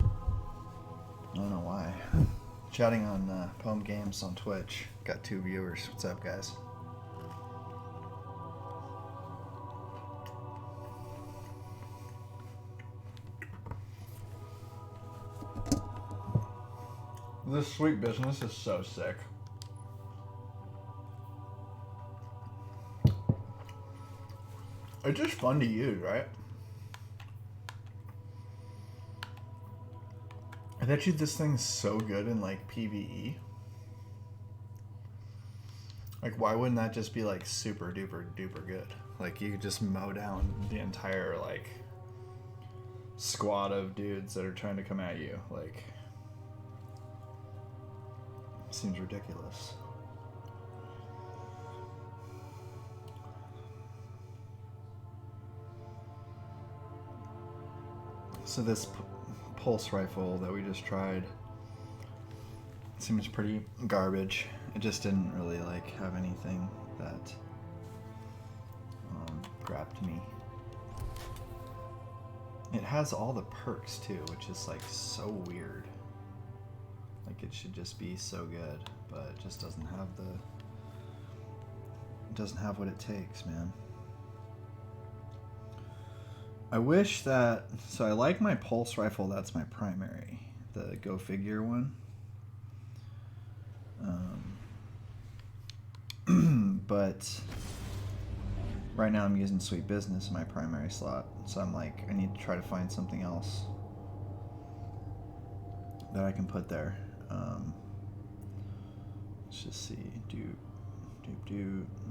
I don't know why. Chatting on Poem Games on Twitch. Got 2 viewers. What's up, guys? This sweet business is so sick. It's just fun to use, right? I bet you this thing's so good in like PvE. Like, why wouldn't that just be like super duper duper good? Like, you could just mow down the entire like squad of dudes that are trying to come at you. Like, seems ridiculous. So this pulse rifle that we just tried seems pretty garbage. It just didn't really like have anything that grabbed me. It has all the perks too, which is like so weird. Like, it should just be so good, but it just doesn't have what it takes, man. I wish that, so I like my pulse rifle, that's my primary, the Go Figure one. But right now I'm using Sweet Business in my primary slot, so I'm like, I need to try to find something else that I can put there. Let's just see,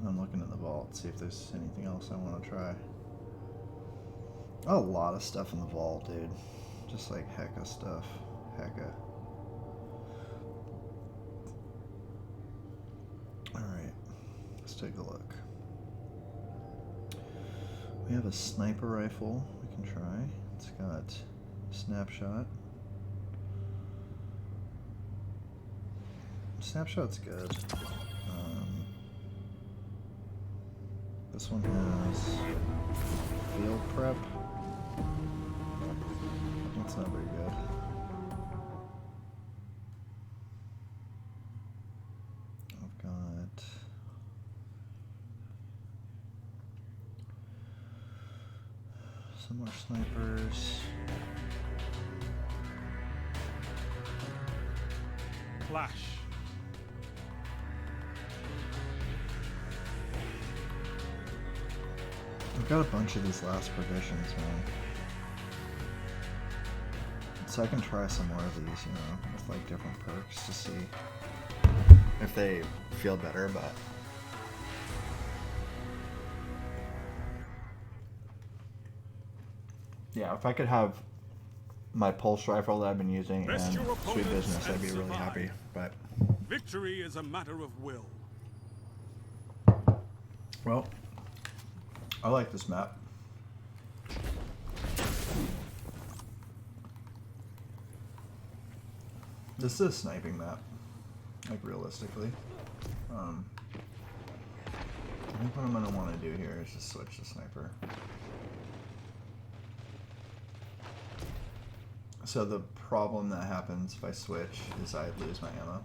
I'm looking in the vault, see if there's anything else I want to try. A lot of stuff in the vault, dude. Just like hecka stuff. Hecka. Alright. Let's take a look. We have a sniper rifle we can try. It's got snapshot. Snapshot's good. This one has field prep. That's not very good. I've got Some more snipers. Flash. I've got a bunch of these last provisions, man. So I can try some more of these, you know, with like different perks to see if they feel better, but yeah, if I could have my pulse rifle that I've been using and sweet business, I'd be really happy. But victory is a matter of will. Well, I like this map. This is a sniping map, like realistically. I think what I'm gonna want to do here is just switch to sniper. So the problem that happens if I switch is I lose my ammo.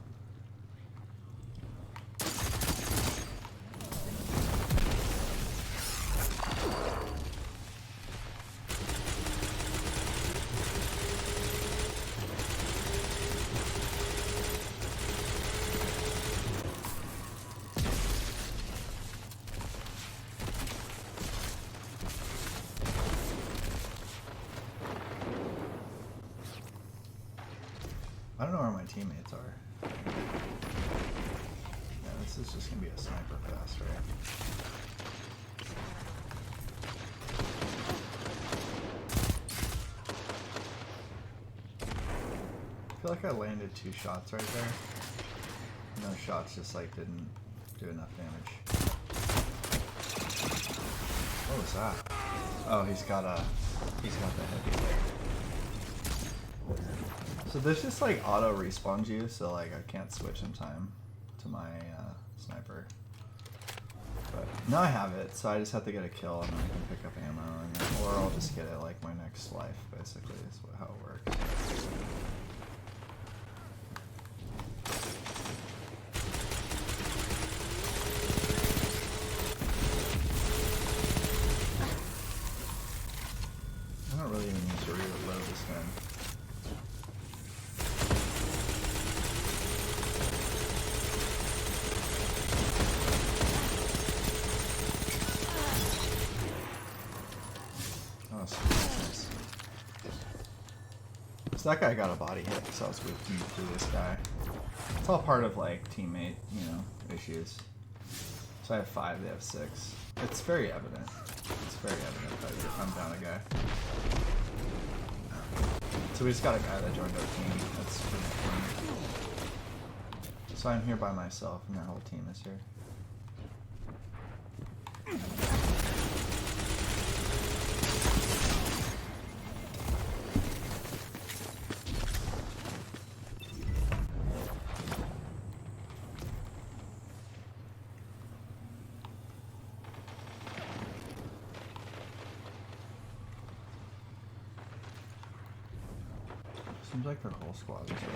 I don't know where my teammates are. Yeah, this is just gonna be a sniper fest, right? I feel like I landed 2 shots right there. And those shots just like didn't do enough damage. What was that? Oh, he's got the heavy. So there's just like auto respawns you, so like I can't switch in time to my sniper. But now I have it, so I just have to get a kill and then I can pick up ammo, and then, or I'll just get it like my next life, basically, is how it works. I don't really even need to reload this gun. So that guy got a body hit, so I was whipping through this guy. It's all part of like teammate, you know, issues. So I have 5, they have 6. It's very evident. It's very evident that I'm down a guy. So we just got a guy that joined our team. That's pretty funny. So I'm here by myself, and their whole team is here. Seems like their whole squad is right here.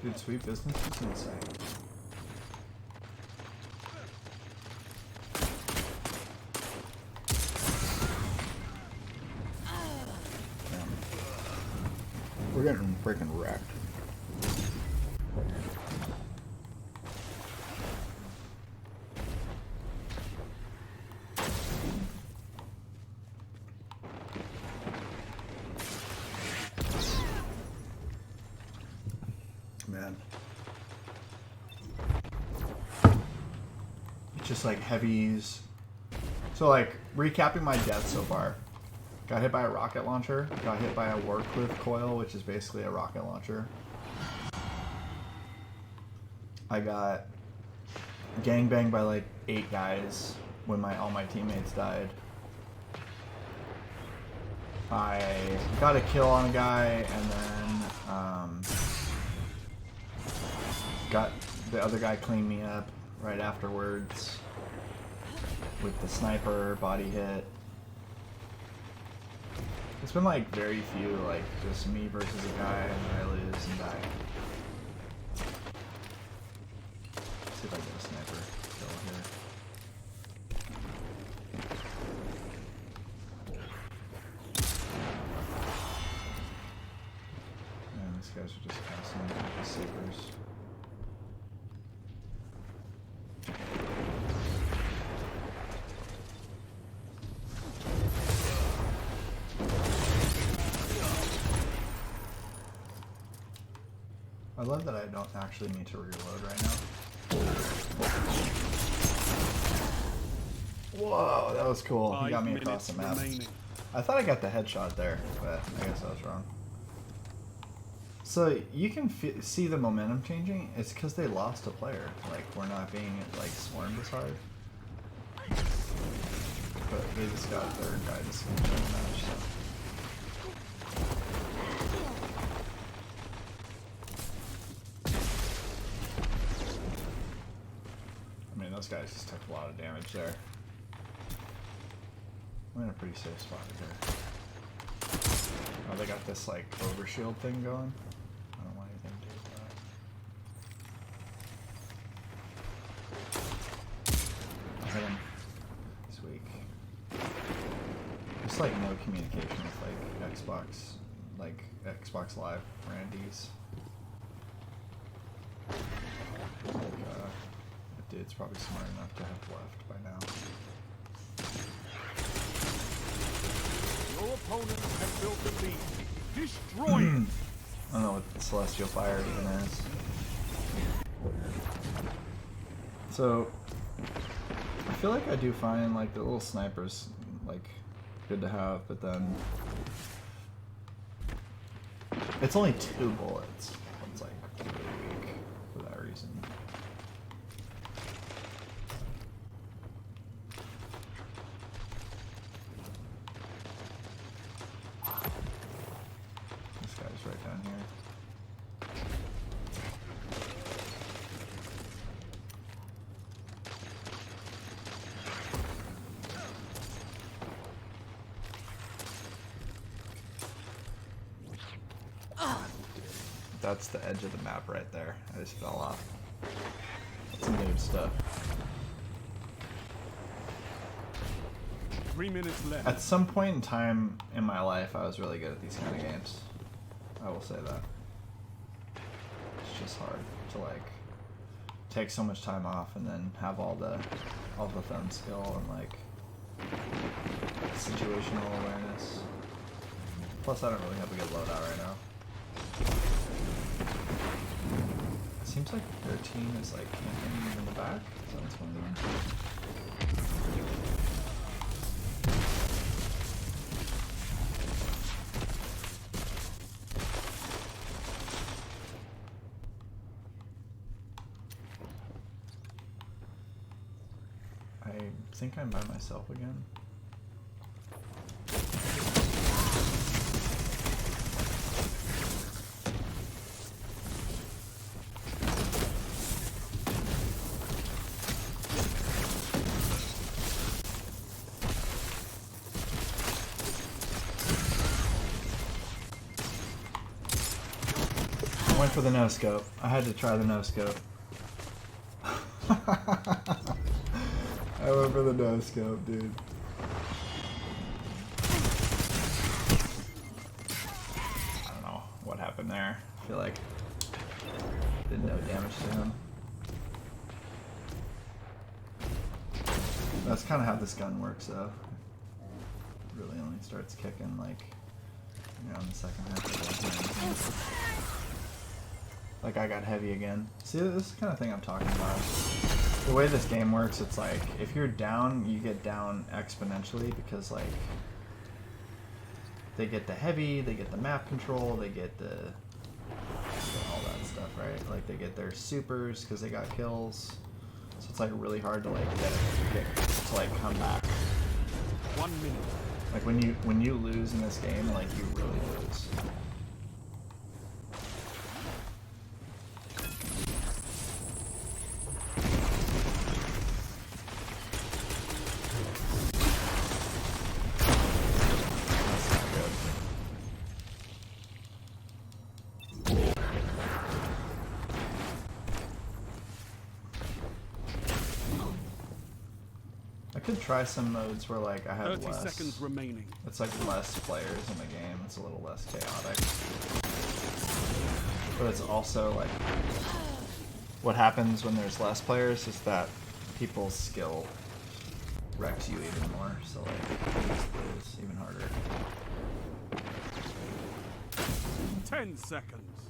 Dude, sweet business is insane. Damn. We're getting freaking wrecked. Man. It's just like heavies. So like, recapping my death so far. Got hit by a rocket launcher. Got hit by a Warcliffe coil, which is basically a rocket launcher. I got gangbanged by like 8 guys when all my teammates died. I got a kill on a guy, and then got the other guy clean me up right afterwards with the sniper body hit. It's been like very few, like just me versus a guy, and I lose and die. guys are just casting the sleepers. I love that I don't actually need to reload right now. Whoa, that was cool. He got me across the map. I thought I got the headshot there, but I guess I was wrong. So you can see the momentum changing. It's because they lost a player. Like, we're not being like swarmed as hard. But they just got their guy to switch in the match. So. I mean, those guys just took a lot of damage there. I'm in a pretty safe spot here. Oh, they got this like overshield thing going. I don't want anything to do with that. I hit him. He's weak. There's like no communication with like Xbox Live Randy's. That dude's probably smart enough to have left by now. Your opponent has built a lead. Destroy it! I don't know what the Celestial Fire even is. So, I feel like I do find like the little snipers like good to have, but then it's only 2 bullets. It's like really weak for that reason. This guy's right down here. That's the edge of the map right there. I just fell off. Some noob stuff. 3 minutes left. At some point in time in my life, I was really good at these kind of games. I will say that. It's just hard to like take so much time off and then have all the thumb skill and like situational awareness. Plus, I don't really have a good loadout right now. It seems like their team is like camping in the back. Is that what's going on? I think I'm by myself again. I went for the no-scope. I had to try the no-scope. I went for the no-scope, dude. I don't know what happened there. I feel like did no damage to him. That's kind of how this gun works, though. It really only starts kicking like, you know, in the second half of the game. Like I got heavy again. See, this is the kind of thing I'm talking about. The way this game works, it's like if you're down, you get down exponentially because like they get the heavy, they get the map control, they get the all that stuff, right? Like they get their supers because they got kills. So it's like really hard to like get to like come back. 1 minute. Like when you lose in this game, like you really lose. I could try some modes where like I have 30 seconds remaining. It's like less players in the game. It's a little less chaotic. But it's also like what happens when there's less players is that people's skill wrecks you even more. So like you just lose even harder. 10 seconds.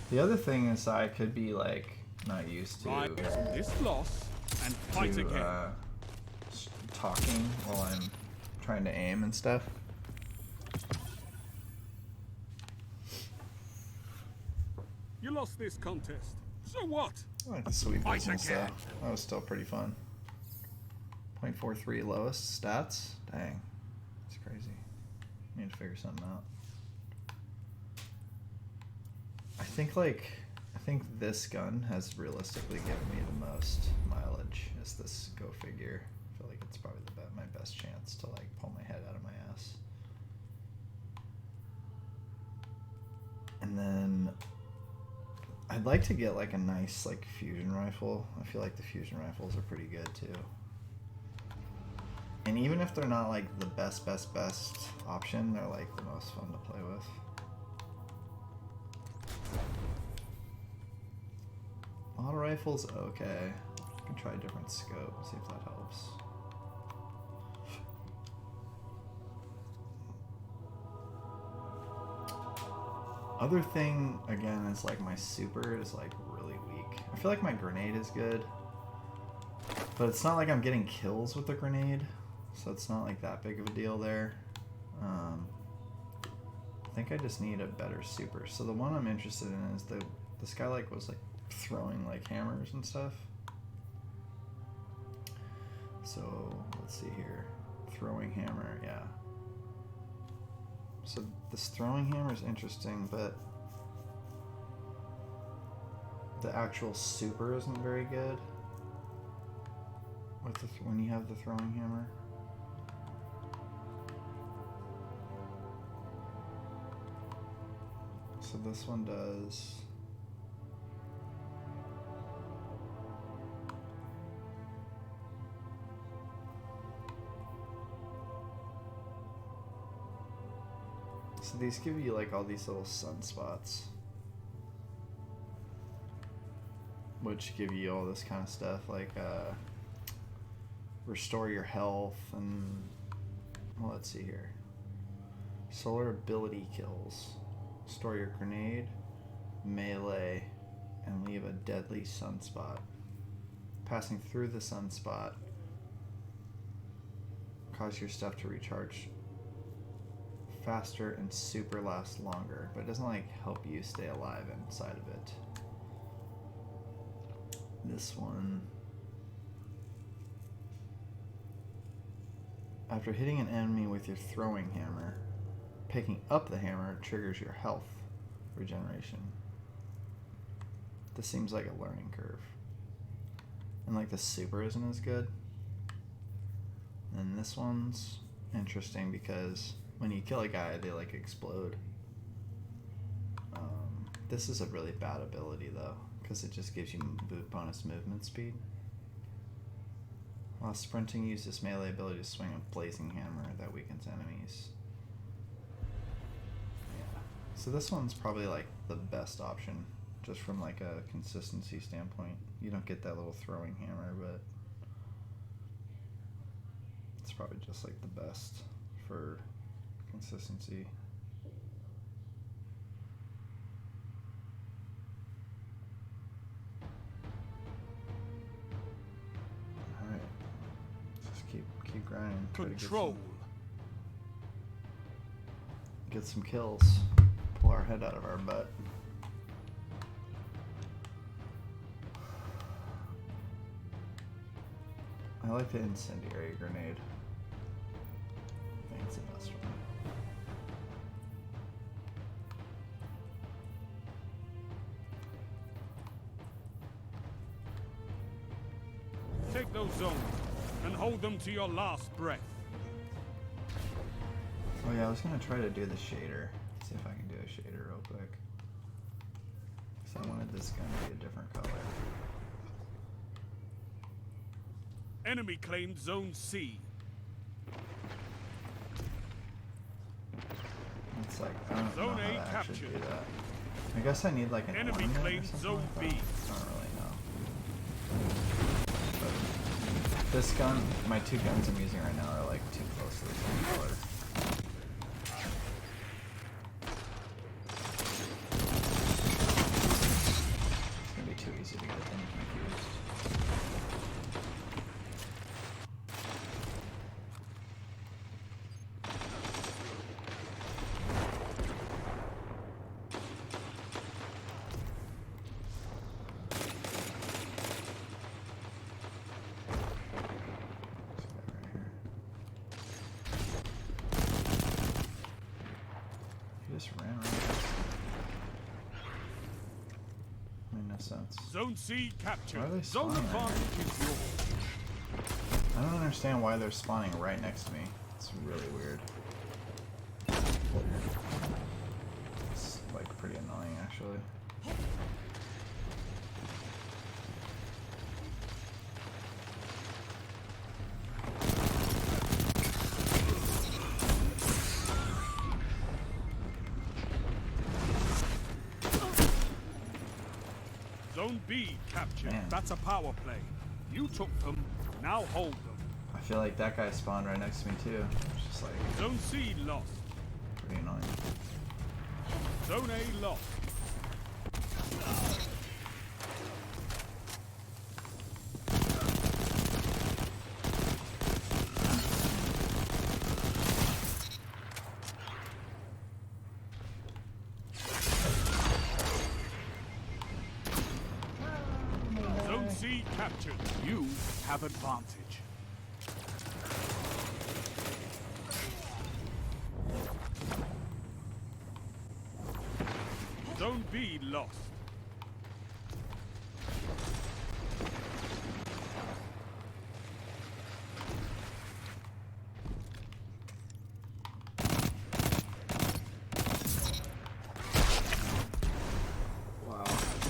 The other thing is I could be like not used to Right, this loss and fight again. Talking while I'm trying to aim and stuff. You lost this contest. So what? I like the sweep Fight and again. stuff. That was still pretty fun. 0.43 lowest stats? Dang. That's crazy. Need to figure something out. I think this gun has realistically given me the most mileage is this Go Figure. I feel like it's probably my best chance to like pull my head out of my ass. And then I'd like to get like a nice like fusion rifle. I feel like the fusion rifles are pretty good too. And even if they're not like the best option, they're like the most fun to play with. Auto rifle's okay. I can try a different scope, see if that helps. Other thing, again, is like my super is like really weak. I feel like my grenade is good, but it's not like I'm getting kills with the grenade, so it's not like that big of a deal there. I think I just need a better super. So the one I'm interested in is this guy like was like throwing like hammers and stuff. So let's see here, throwing hammer, yeah. So this throwing hammer is interesting, but the actual super isn't very good with when you have the throwing hammer. So this one does so these give you like all these little sunspots, which give you all this kind of stuff like restore your health and, well, let's see here, solar ability kills, store your grenade, melee, and leave a deadly sunspot. Passing through the sunspot cause your stuff to recharge faster and super lasts longer, but it doesn't like help you stay alive inside of it. This one, after hitting an enemy with your throwing hammer, picking up the hammer triggers your health regeneration. This seems like a learning curve. And like the super isn't as good. And this one's interesting because when you kill a guy, they like explode. This is a really bad ability though, because it just gives you bonus movement speed. While sprinting, use this melee ability to swing a blazing hammer that weakens enemies. Yeah. So this one's probably like the best option, just from like a consistency standpoint. You don't get that little throwing hammer, but it's probably just like the best for consistency. Alright. Just keep grinding. Control. Get some kills. Pull our head out of our butt. I like the incendiary grenade. I think it's the best one. Take those zones and hold them to your last breath. Oh yeah, I was gonna try to do the shader. See if I can do a shader real quick. Because I wanted this gun to be a different color. Enemy claimed Zone C. It's like, I don't know Zone how A to actually do captured. that. I guess I need like an Enemy ornament or claimed something Zone like that. B. I don't really know. But this gun, my two guns I'm using right now are like too close to the same color. It's gonna be too easy to get them confused. Just ran right past me. Made no sense. Zone C captured. Why are they Zone spawning right advantage is yours. I don't understand why they're spawning right next to me. It's really weird. It's like pretty annoying actually. Zone B captured. Man. That's a power play. You took them, now hold them. I feel like that guy spawned right next to me too. It's just like Zone C lost. pretty annoying. Zone A lost. Zone C captured. You have advantage. Zone B lost. Wow.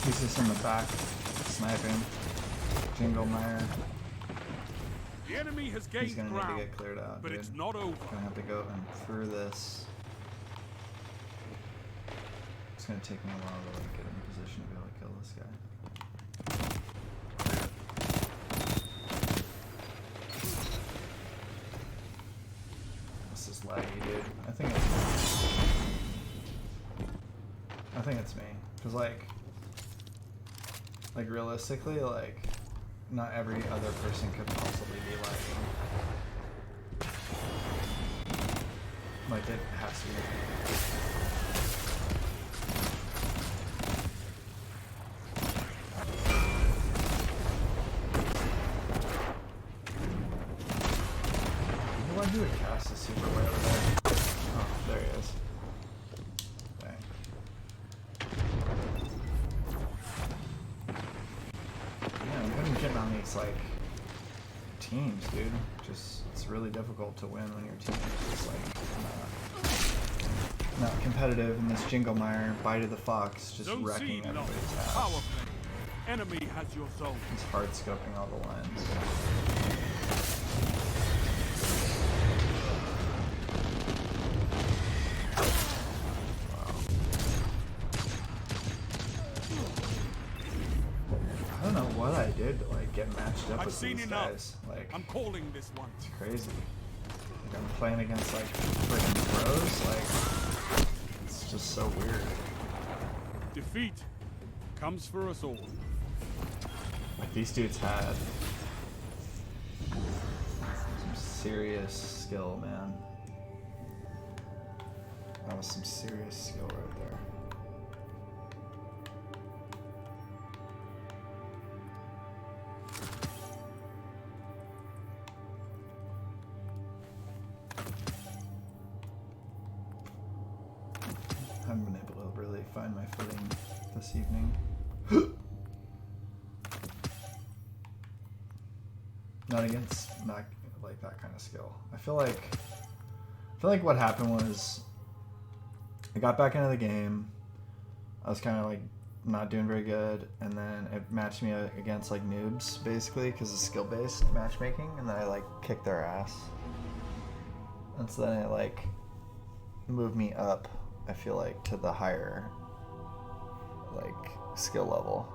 He's just in the back, sniping. Jingle Meyer. The enemy has He's gained gonna need ground, to get cleared out, but dude. it's not over. Gonna have to go and through this. It's gonna take me a while to like get in position to be able to kill this guy. This is laggy, dude. I think it's me. Cause like realistically, like not every other person could possibly be lagging. Like it has to be. Why do it cast a super way over there? Oh, there he is. Dang. Yeah, I'm getting on these like teams, dude. Just it's really difficult to win when your team is just like not competitive, and this Jingle Meyer, Bite of the Fox, just Zone wrecking C everybody's lost. ass. Power play. Enemy has your zone. He's hard scoping all the lines. I don't know what I did to like get matched up I've with seen these enough. guys. Like I'm calling this one. it's crazy. Like I'm playing against like freaking pros. Like it's just so weird. Defeat comes for us all. Like these dudes had some serious skill, man. That was some serious skill right there. Haven't been able to really find my footing this evening. Not against not like that kind of skill. I feel like what happened was I got back into the game. I was kind of like not doing very good, and then it matched me against like noobs basically because it's skill-based matchmaking, and then I like kicked their ass, and so then it like moved me up I feel like, to the higher, like, skill level.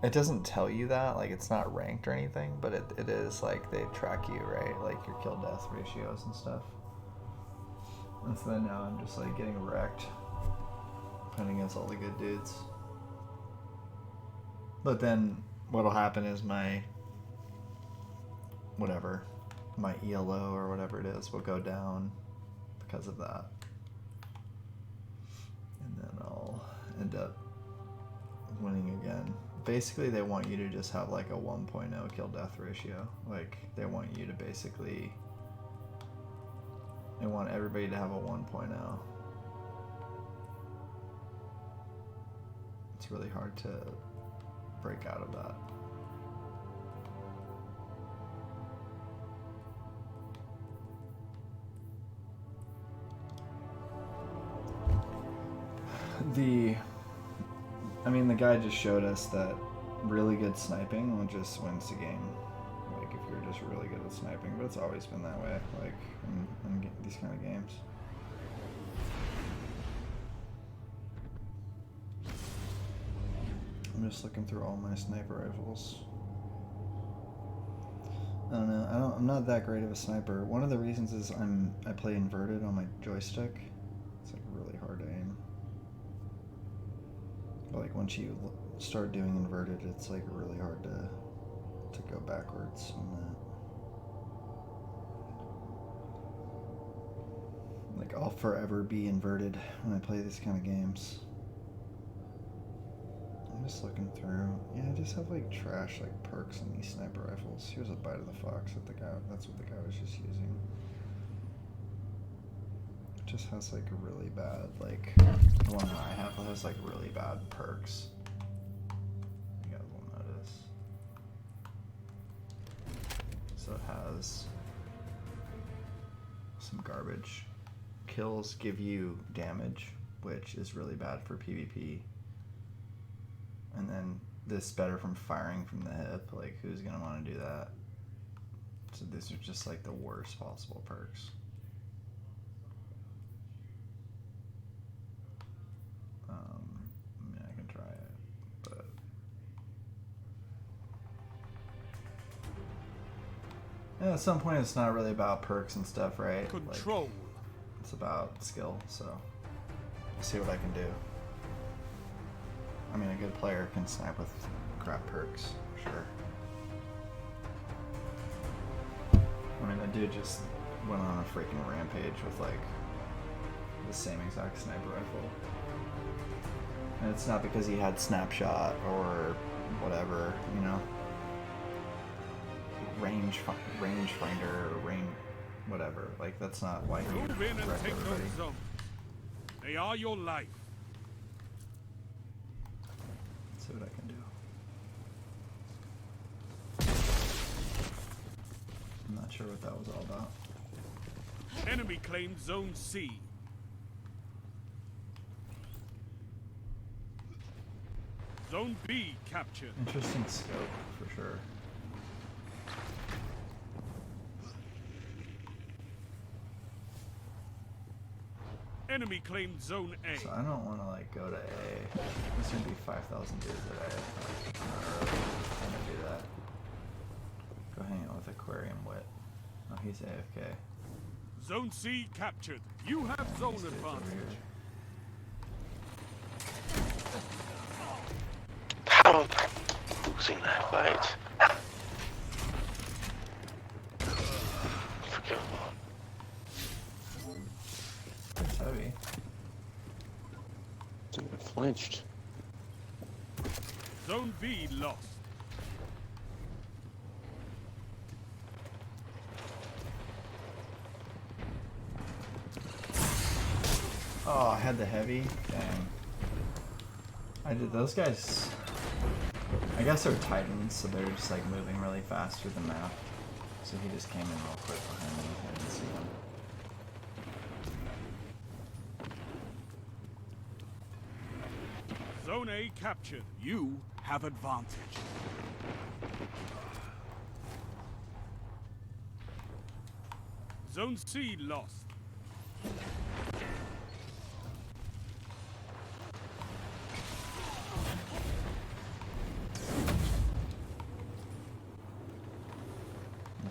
It doesn't tell you that, like, it's not ranked or anything, but it is, like, they track you, right? Like, your kill-death ratios and stuff. And so then now I'm just, like, getting wrecked, playing against all the good dudes. But then what'll happen is my ELO or whatever it is will go down because of that. And then I'll end up winning again. Basically, they want you to just have like a 1.0 kill death ratio. Like, they want you to basically, they want everybody to have a 1.0. It's really hard to break out of that. The guy just showed us that really good sniping just wins the game. Like, if you're just really good at sniping, but it's always been that way, like, in these kind of games. I'm just looking through all my sniper rifles. I don't know. I'm not that great of a sniper. One of the reasons is I play inverted on my joystick. It's like really hard to aim. But like once you start doing inverted, it's like really hard to go backwards on that. Like, I'll forever be inverted when I play these kind of games. I'm just looking through. Yeah, I just have like trash like perks in these sniper rifles. Here's a bite of the fox that that's what the guy was just using. It just has like a really bad, like, the one that I have has like really bad perks. You guys will notice. So it has some garbage. Kills give you damage, which is really bad for PvP. And then this better from firing from the hip. Like, who's gonna want to do that? So these are just like the worst possible perks. I can try it, but yeah, at some point it's not really about perks and stuff, right? Control. Like, it's about skill. So we'll see what I can do. I mean, a good player can snipe with crap perks, sure. I mean, the dude just went on a freaking rampage with like the same exact sniper rifle. And it's not because he had snapshot or whatever, you know, range finder or whatever. Like, that's not why he Move in and wrecked take everybody. those zones. They are your life. Let's see what I can do. I'm not sure what that was all about. Enemy claimed Zone C. Zone B captured. Interesting scope, for sure. Enemy claimed Zone A. So I don't want to like go to A. There's gonna be 5,000 dudes at A. I'm not really gonna do that. Go hang out with Aquarium Wit. Oh, he's AFK. Zone C captured. You have And zone these dudes over advantage. here. How losing that fight? Forgivable. It's heavy. It flinched. Zone B lost. Oh, I had the heavy? Dang. I did those guys. I guess they're Titans, so they're just like moving really fast through the map. So he just came in real quick behind me. I didn't see him. Zone A captured. You have advantage. Zone C lost.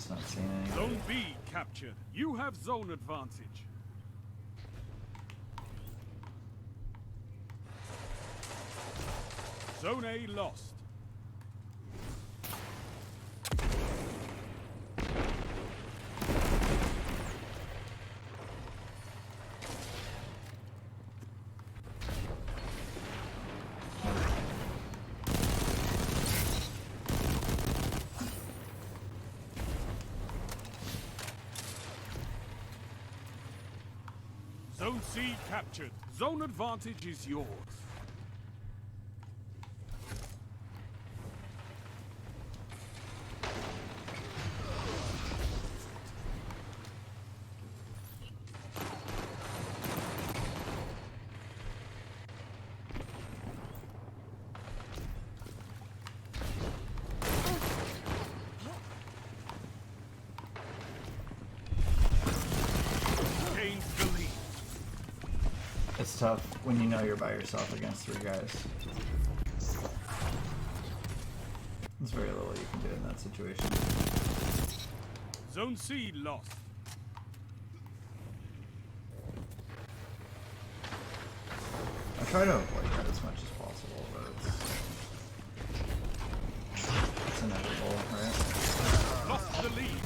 Just not seeing anybody. Zone B captured. You have zone advantage. Zone A lost. Zone C captured. Zone advantage is yours. Gains the lead. It's tough when you know you're by yourself against 3 guys. There's very little you can do in that situation. Zone C lost. I try to avoid that as much as possible, but it's inevitable, right? Lost the lead.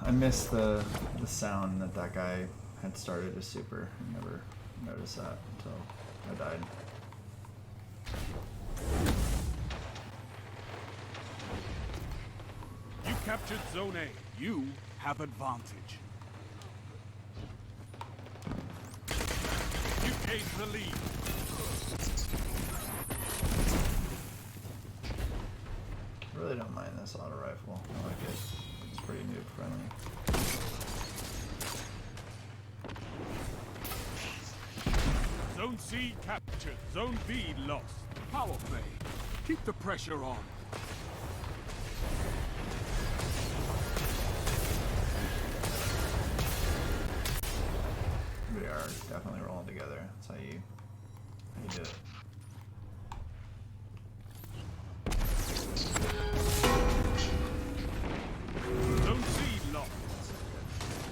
I missed the sound that guy had started his super. I never noticed that until I died. You captured Zone A. You have advantage. You gained the lead. I really don't mind this auto rifle. I like it. It's pretty noob friendly. Zone C captured. Zone B lost. Power play. Keep the pressure on. We are definitely rolling together. That's how you do it. Zone C lost.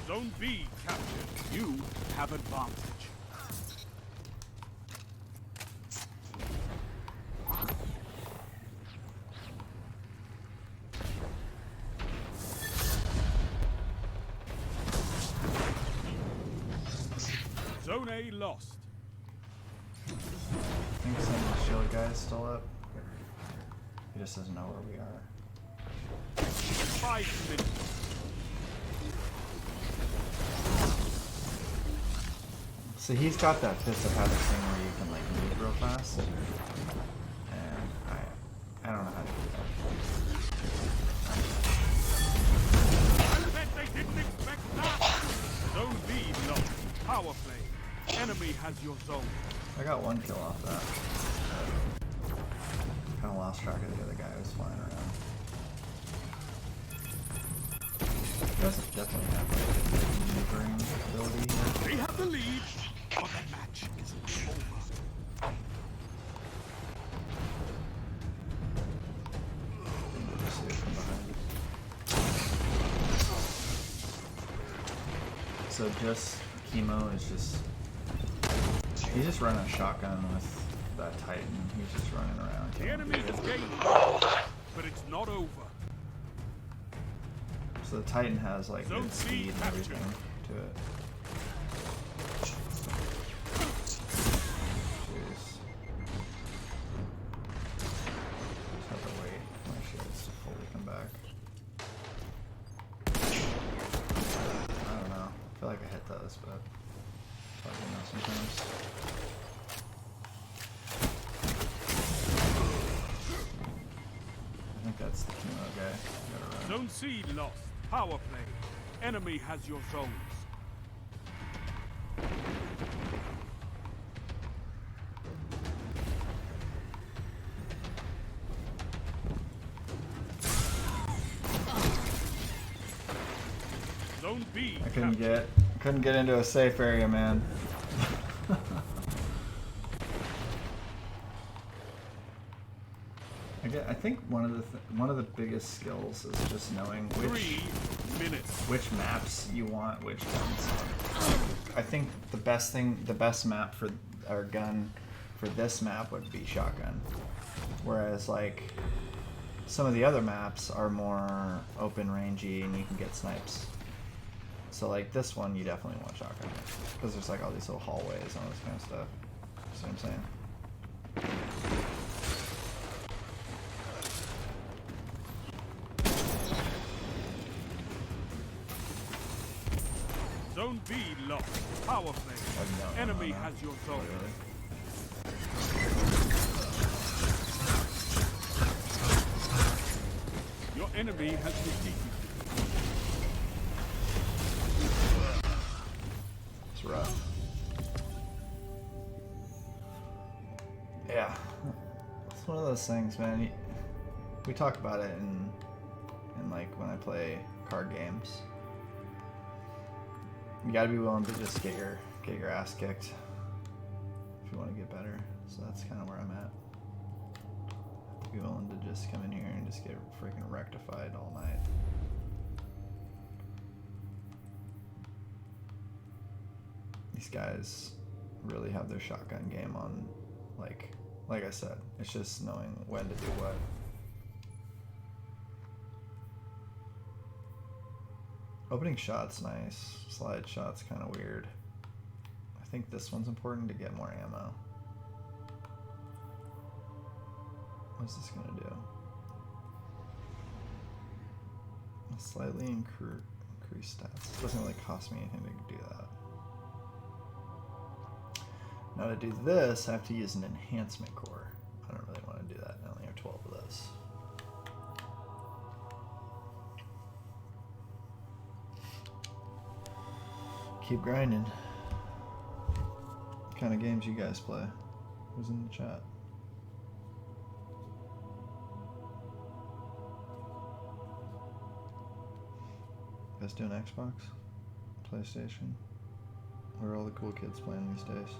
Zone B captured. You have advantage. Zone A lost. I think some of the shield guy's still up. He just doesn't know where we are. 5 minutes. So he's got that Fist of Havoc thing where you can like move real fast. And I don't know how to do I bet they didn't expect that. Zone B lost. Power play. Enemy has your zone. that. I got 1 kill off that. Kind of lost track of the other guy who was flying around. He does definitely have like a maneuvering ability here. They have the lead, but the match isn't over. We'll just see it from behind. So just Chemo is just he's just running a shotgun with that Titan. He's just running around. The killing enemy people. has gained ground, but it's not over. So the Titan has like Zone good C speed and captured. everything to it. Jeez. Just have to wait for my shields to fully come back. I don't know. I feel like I hit those, but it's hard to know sometimes. I think that's the chemo guy. I gotta run. Zone C lost. Power play. Enemy has your zones. Zone B. I couldn't captured. get into a safe area, man. I think one of the biggest skills is just knowing 3 minutes. which maps you want which guns on. I think the best map for our gun for this map would be shotgun, whereas like some of the other maps are more open rangey and you can get snipes. So like this one, you definitely want shotgun because there's like all these little hallways and all this kind of stuff. See what I'm saying? Zone B lost. Power play. Enemy has your zone. Your enemy has defeated you. It's rough. Yeah. It's one of those things, man. We talk about it in like when I play card games. You gotta be willing to just get your ass kicked if you want to get better. So that's kind of where I'm at. Have to be willing to just come in here and just get freaking rectified all night. These guys really have their shotgun game on, like I said, it's just knowing when to do what. Opening shot's nice. Slide shot's kind of weird. I think this one's important to get more ammo. What's this gonna do? Slightly increase stats. Doesn't really cost me anything to do that. Now to do this, I have to use an enhancement core. I don't really want to do that. I only have 12 of those. Keep grinding. What kind of games you guys play? Who's in the chat? You guys doing Xbox? PlayStation? Where are all the cool kids playing these days?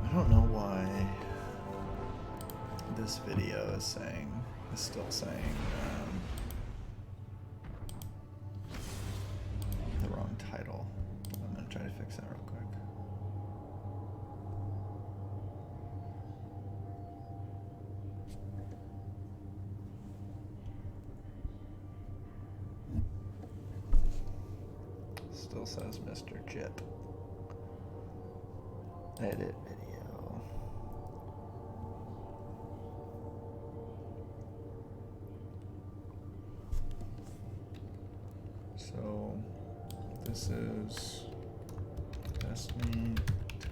I don't know why this video is still saying the wrong title. I'm gonna try to fix that real quick. Still says Mr. Chip. Edit video. So this is Destiny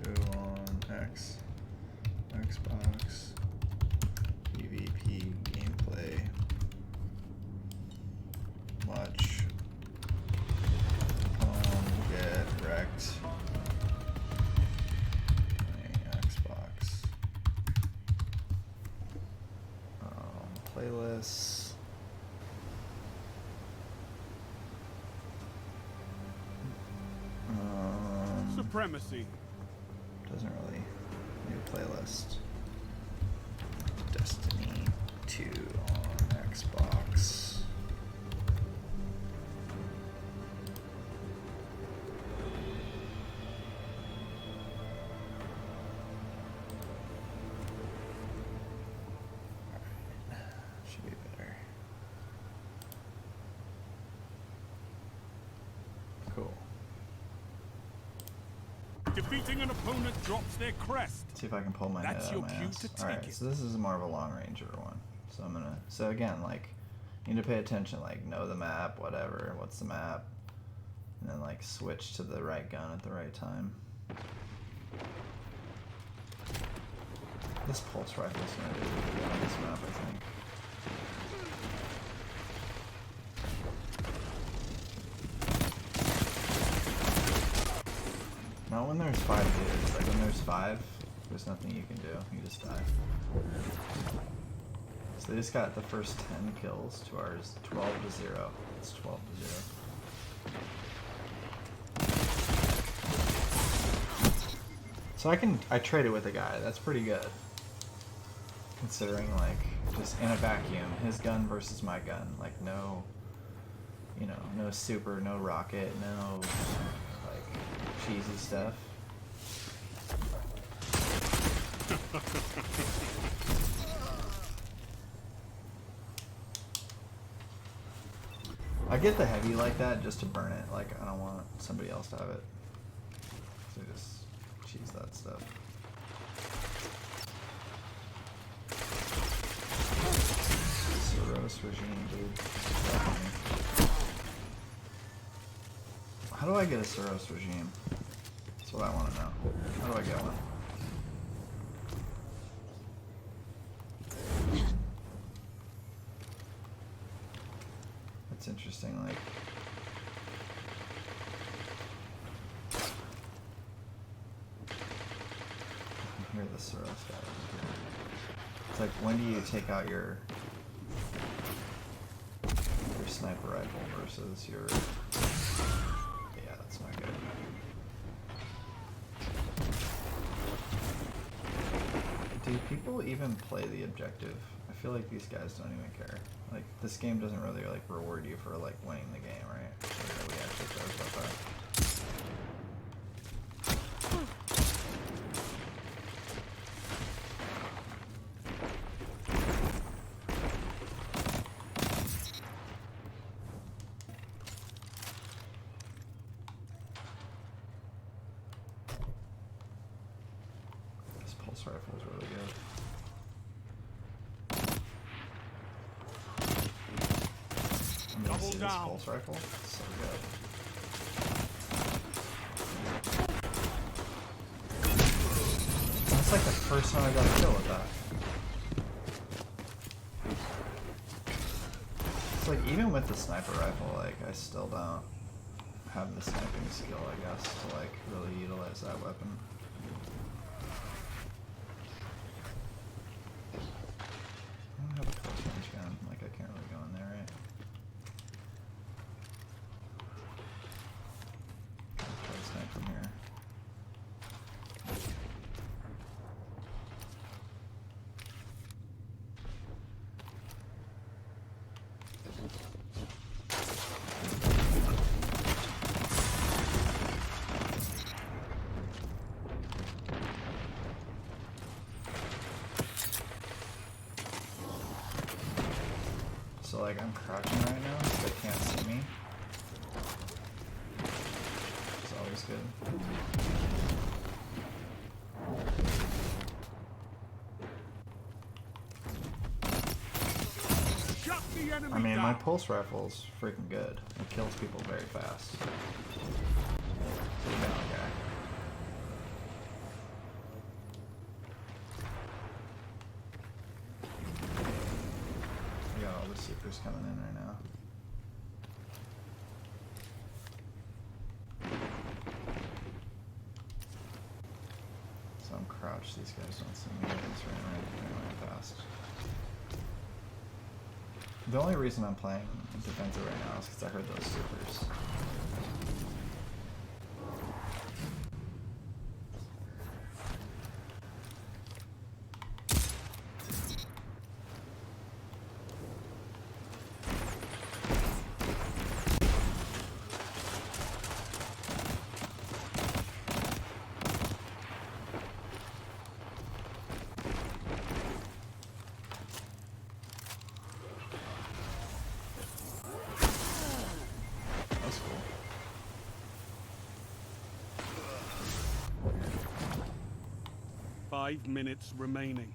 2 on Xbox PvP gameplay. Watch get wrecked. Xbox playlists. Supremacy. Doesn't really need a playlist. Destiny 2 on Xbox. Should be better. Cool. Defeating an opponent drops their crest. See if I can pull my head That's out your of my cue ass. to take Alright, it. so this is more of a long ranger one. So again, like, you need to pay attention, like, know the map, whatever, what's the map, and then, like, switch to the right gun at the right time. This pulse rifle is going to do really good on this map, I think. Not when there's 5 dudes, like when there's 5, There's nothing you can do. You just die. So they just got the first 10 kills to ours 12 to 0. It's 12 to 0. So I traded with a guy. That's pretty good. Considering, like, just in a vacuum, his gun versus my gun. Like, no, you know, no super, no rocket, no, like, cheesy stuff. I get the heavy like that just to burn it. Like, I don't want somebody else to have it. So just cheese that stuff. Soros regime, dude. How do I get a Soros regime? That's what I want to know. How do I get one? That's interesting, like... I can hear the Soros guy over here. It's like, when do you take out your sniper rifle versus your... Yeah, that's not good. Do people even play the objective? I feel like these guys don't even care. Like, this game doesn't really, like, reward you for, like, winning the game, right? So nobody actually cares about that. This pulse rifle is really good. I'm gonna see this pulse rifle. It's so good. That's like the first time I got a kill with that. It's like, even with the sniper rifle, like, I still don't have the sniping skill, I guess, to, like, really utilize that weapon. I don't have a close range gun. Like, I can't really go in there, right? I'll try to snipe from here. So, like, I'm crouching right now, so they can't see me. It's always good. Shut the enemy I mean, my down. pulse rifle's freaking good. It kills people very fast. Down, guy. We got all the supers coming in right now. So I'm crouched. These guys don't see me. I just ran past. The only reason I'm playing defensive right now is because I heard those supers. That's cool. 5 minutes remaining.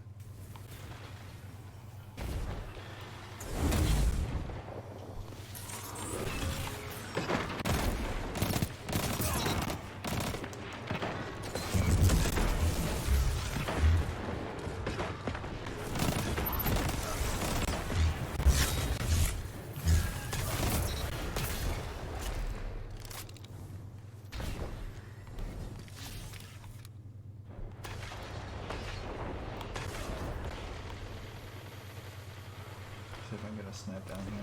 snipe down here.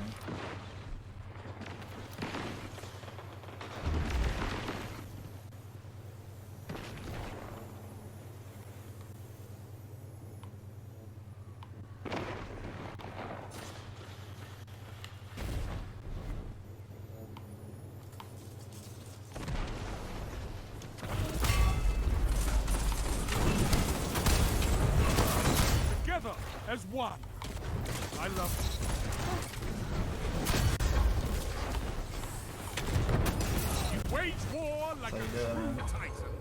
Together as one. I love it. You wage war like a true titan.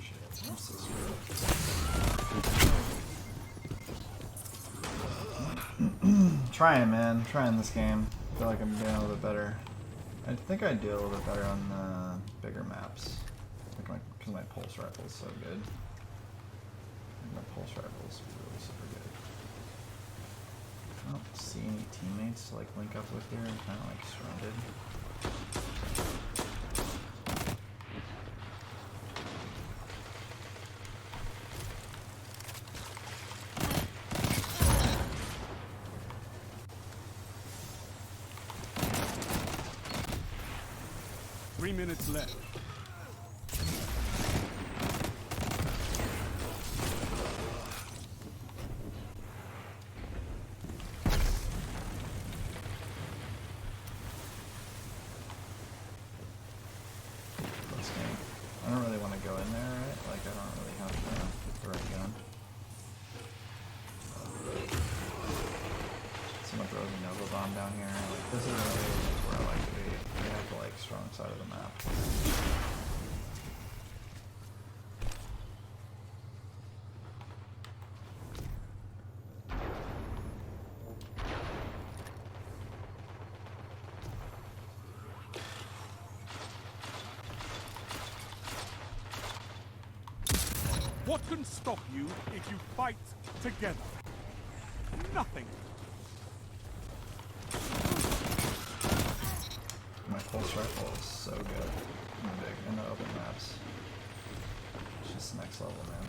Shit, I'm so screwed. Trying, man. Trying this game. I feel like I'm doing a little bit better. I think I do a little bit better on the bigger maps. Because my pulse rifle is so good. My pulse rifle is really super good. I don't see any teammates to like link up with here. I'm kind of like surrounded. 3 minutes left. I don't really want to go in there, right? Like, I don't really have the right gun. Someone throws a Nova Bomb down here. Like, this is really where I like to be. We have the, like, strong side of the map. What can stop you if you fight together? Nothing. My pulse rifle is so good in the open maps. It's just next level, man.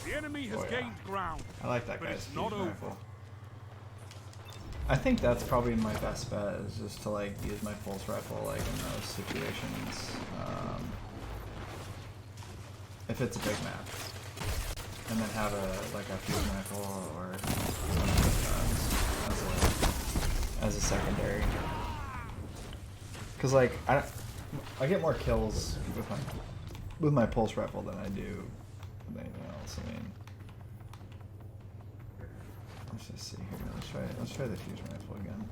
The enemy has gained ground. I like that but guy's it's not fusion over. rifle. I think that's probably my best bet, is just to like use my pulse rifle like in those situations. If it's a big map, and then have a fusion rifle or as a secondary. Cause like I get more kills with my pulse rifle than I do with anything else. I mean. Let's just see here. Let's try the fusion rifle again.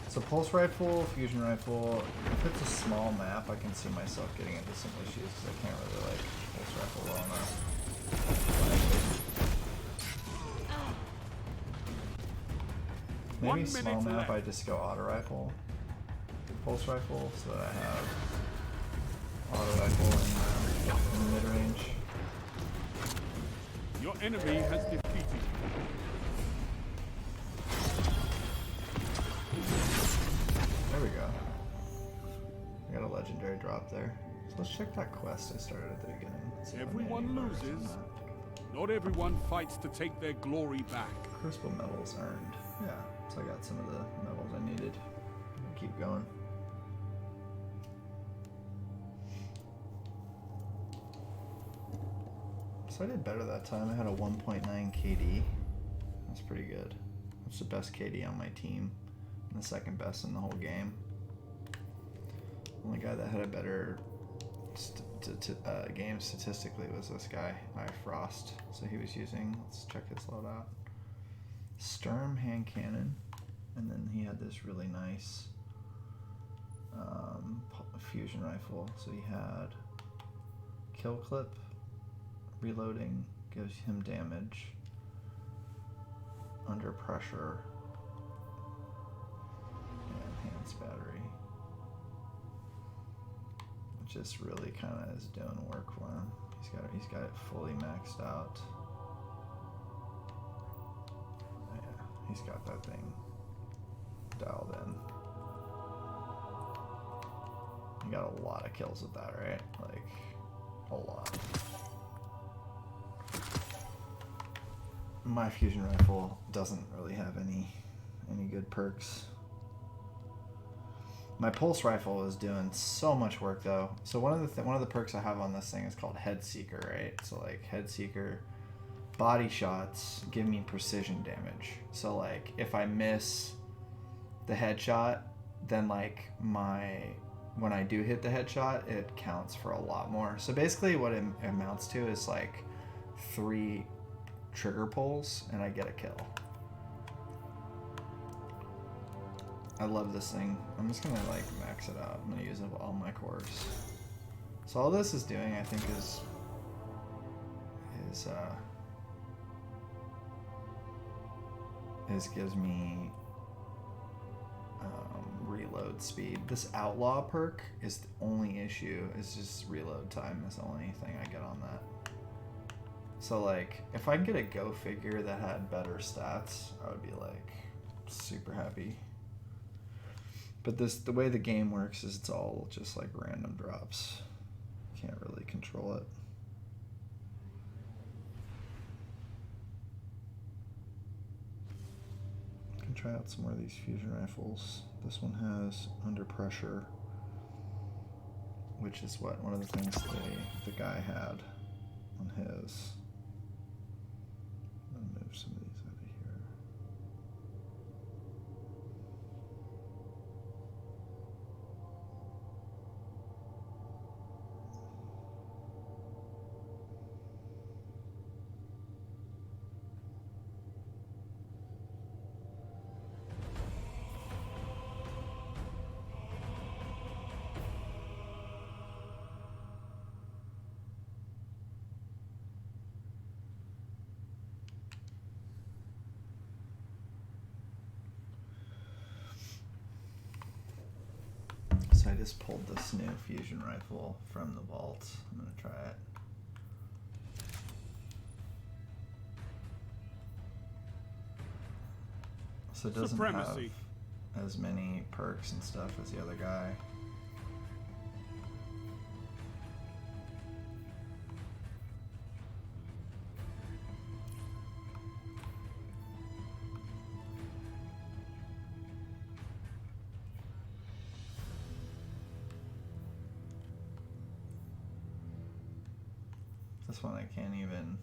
So pulse rifle, fusion rifle. If it's a small map, I can see myself getting into some issues because I can't really like pulse rifle well enough. Maybe small map, I just go auto rifle, pulse rifle, so that I have auto rifle in the mid range. Your enemy has defeated you. There we go. I got a legendary drop there. So let's check that quest I started at the beginning. Everyone loses. Not everyone fights to take their glory back. Crucible medals earned. Yeah, so I got some of the medals I needed. I'll keep going. So I did better that time. I had a 1.9 KD. That's pretty good. That's the best KD on my team. And the second best in the whole game. Only guy that had a better game statistically was this guy, Frost. So he was using, let's check his loadout. Sturm hand cannon. And then he had this really nice fusion rifle. So he had kill clip. Reloading gives him damage under pressure, and enhanced battery, which just really kind of is doing work for him. He's got it fully maxed out. Yeah, he's got that thing dialed in. I got a lot of kills with that, right? Like, a lot. My fusion rifle doesn't really have any good perks. My pulse rifle is doing so much work though. So one of the perks I have on this thing is called Head Seeker, right? So like Head Seeker, body shots give me precision damage. So like if I miss the headshot, then like when I do hit the headshot, it counts for a lot more. So basically what it amounts to is like 3 trigger pulls and I get a kill. I love this thing. I'm just gonna like max it out. I'm gonna use up all my cores. So all this is doing, I think, is gives me reload speed. This outlaw perk is the only issue. It's just reload time is the only thing I get on that. So like, if I could get a go figure that had better stats, I would be like super happy. But the way the game works is it's all just like random drops. Can't really control it. I can try out some more of these fusion rifles. This one has under pressure, which is what one of the things the guy had on his. I'm gonna move some of these out of here. So I just pulled this new fusion rifle from the vault. I'm gonna try it. So it doesn't Supremacy. have as many perks and stuff as the other guy. This one I can't even.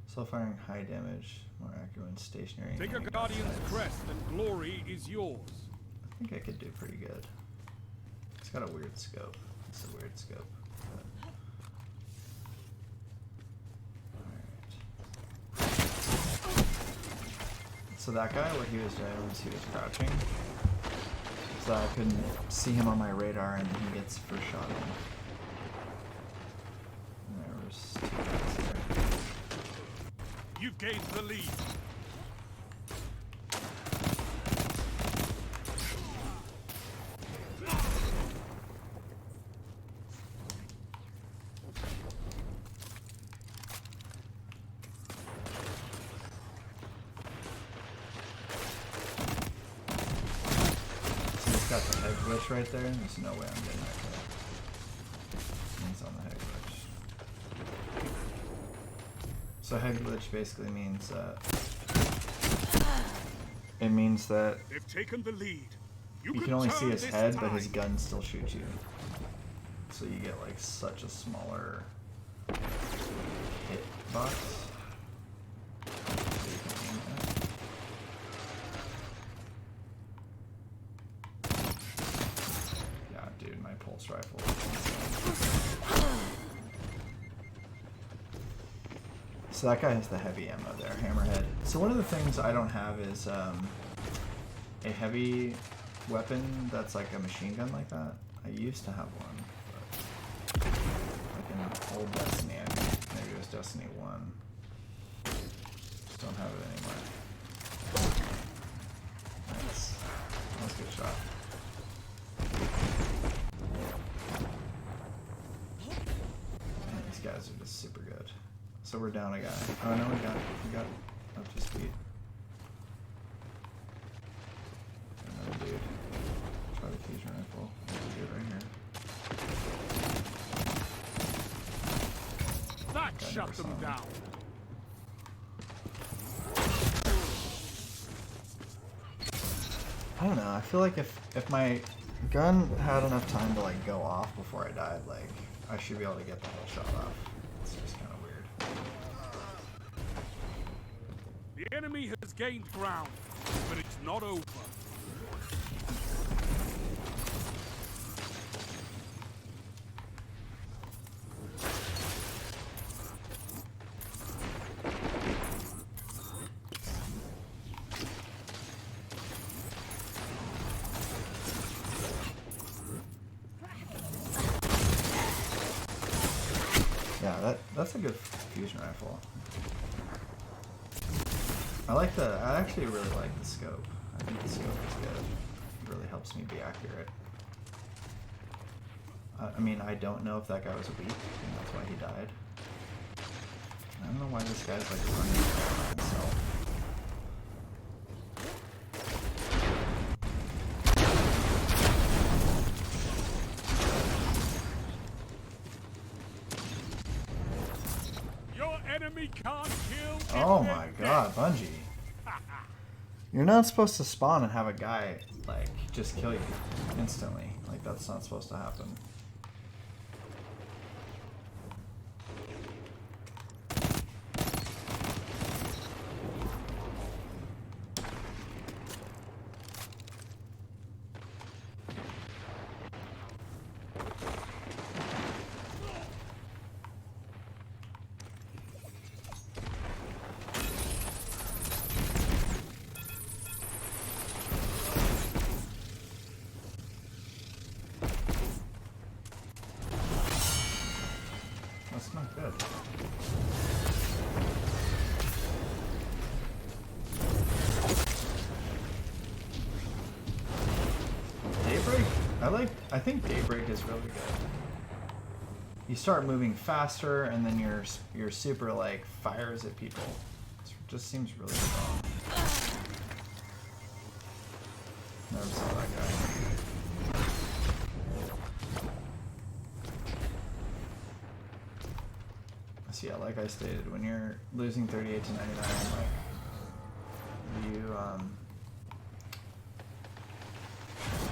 Still firing high damage, more accurate and stationary. Take a Guardian's crest and glory is yours. I think I could do pretty good. It's got a weird scope. It's a weird scope. Alright. So that guy, what he was doing was he was crouching. So I couldn't see him on my radar and he gets first shot in. You've gained the lead. So he's got the head glitch right there, and there's no way I'm getting that kill. He's on the head glitch. So head glitch basically means that They've taken the lead. you can only see his head, but his gun still shoots you. So you get like such a smaller hit box. So you can aim at. Yeah, dude, my pulse rifle is insane. So that guy has the heavy ammo there, hammerhead. So one of the things I don't have is a heavy weapon that's like a machine gun like that. I used to have one, but like in old Destiny, maybe it was Destiny 1. Just don't have it anymore. Nice. That was a good shot. Man, these guys are just super good. So we're down a guy. Oh no, we got up to speed. Another dude. Try to fusion I Shut never saw them him. down. I don't know. I feel like if my gun had enough time to like go off before I died, like I should be able to get the headshot off. It's just kind of weird. The enemy has gained ground, but it's not over. Yeah, that's a good fusion rifle. I actually really like the scope. I think the scope is good. It really helps me be accurate. I mean, I don't know if that guy was weak, and that's why he died. I don't know why this guy's like running by himself. Your enemy can't kill. Oh my god, Bungie. You're not supposed to spawn and have a guy, like, just kill you instantly. Like, that's not supposed to happen. That's not good. Daybreak? I think Daybreak is really good. You start moving faster and then your super like fires at people. It just seems really strong. Never saw that guy. So yeah, like I stated, when you're losing 38 to 99, like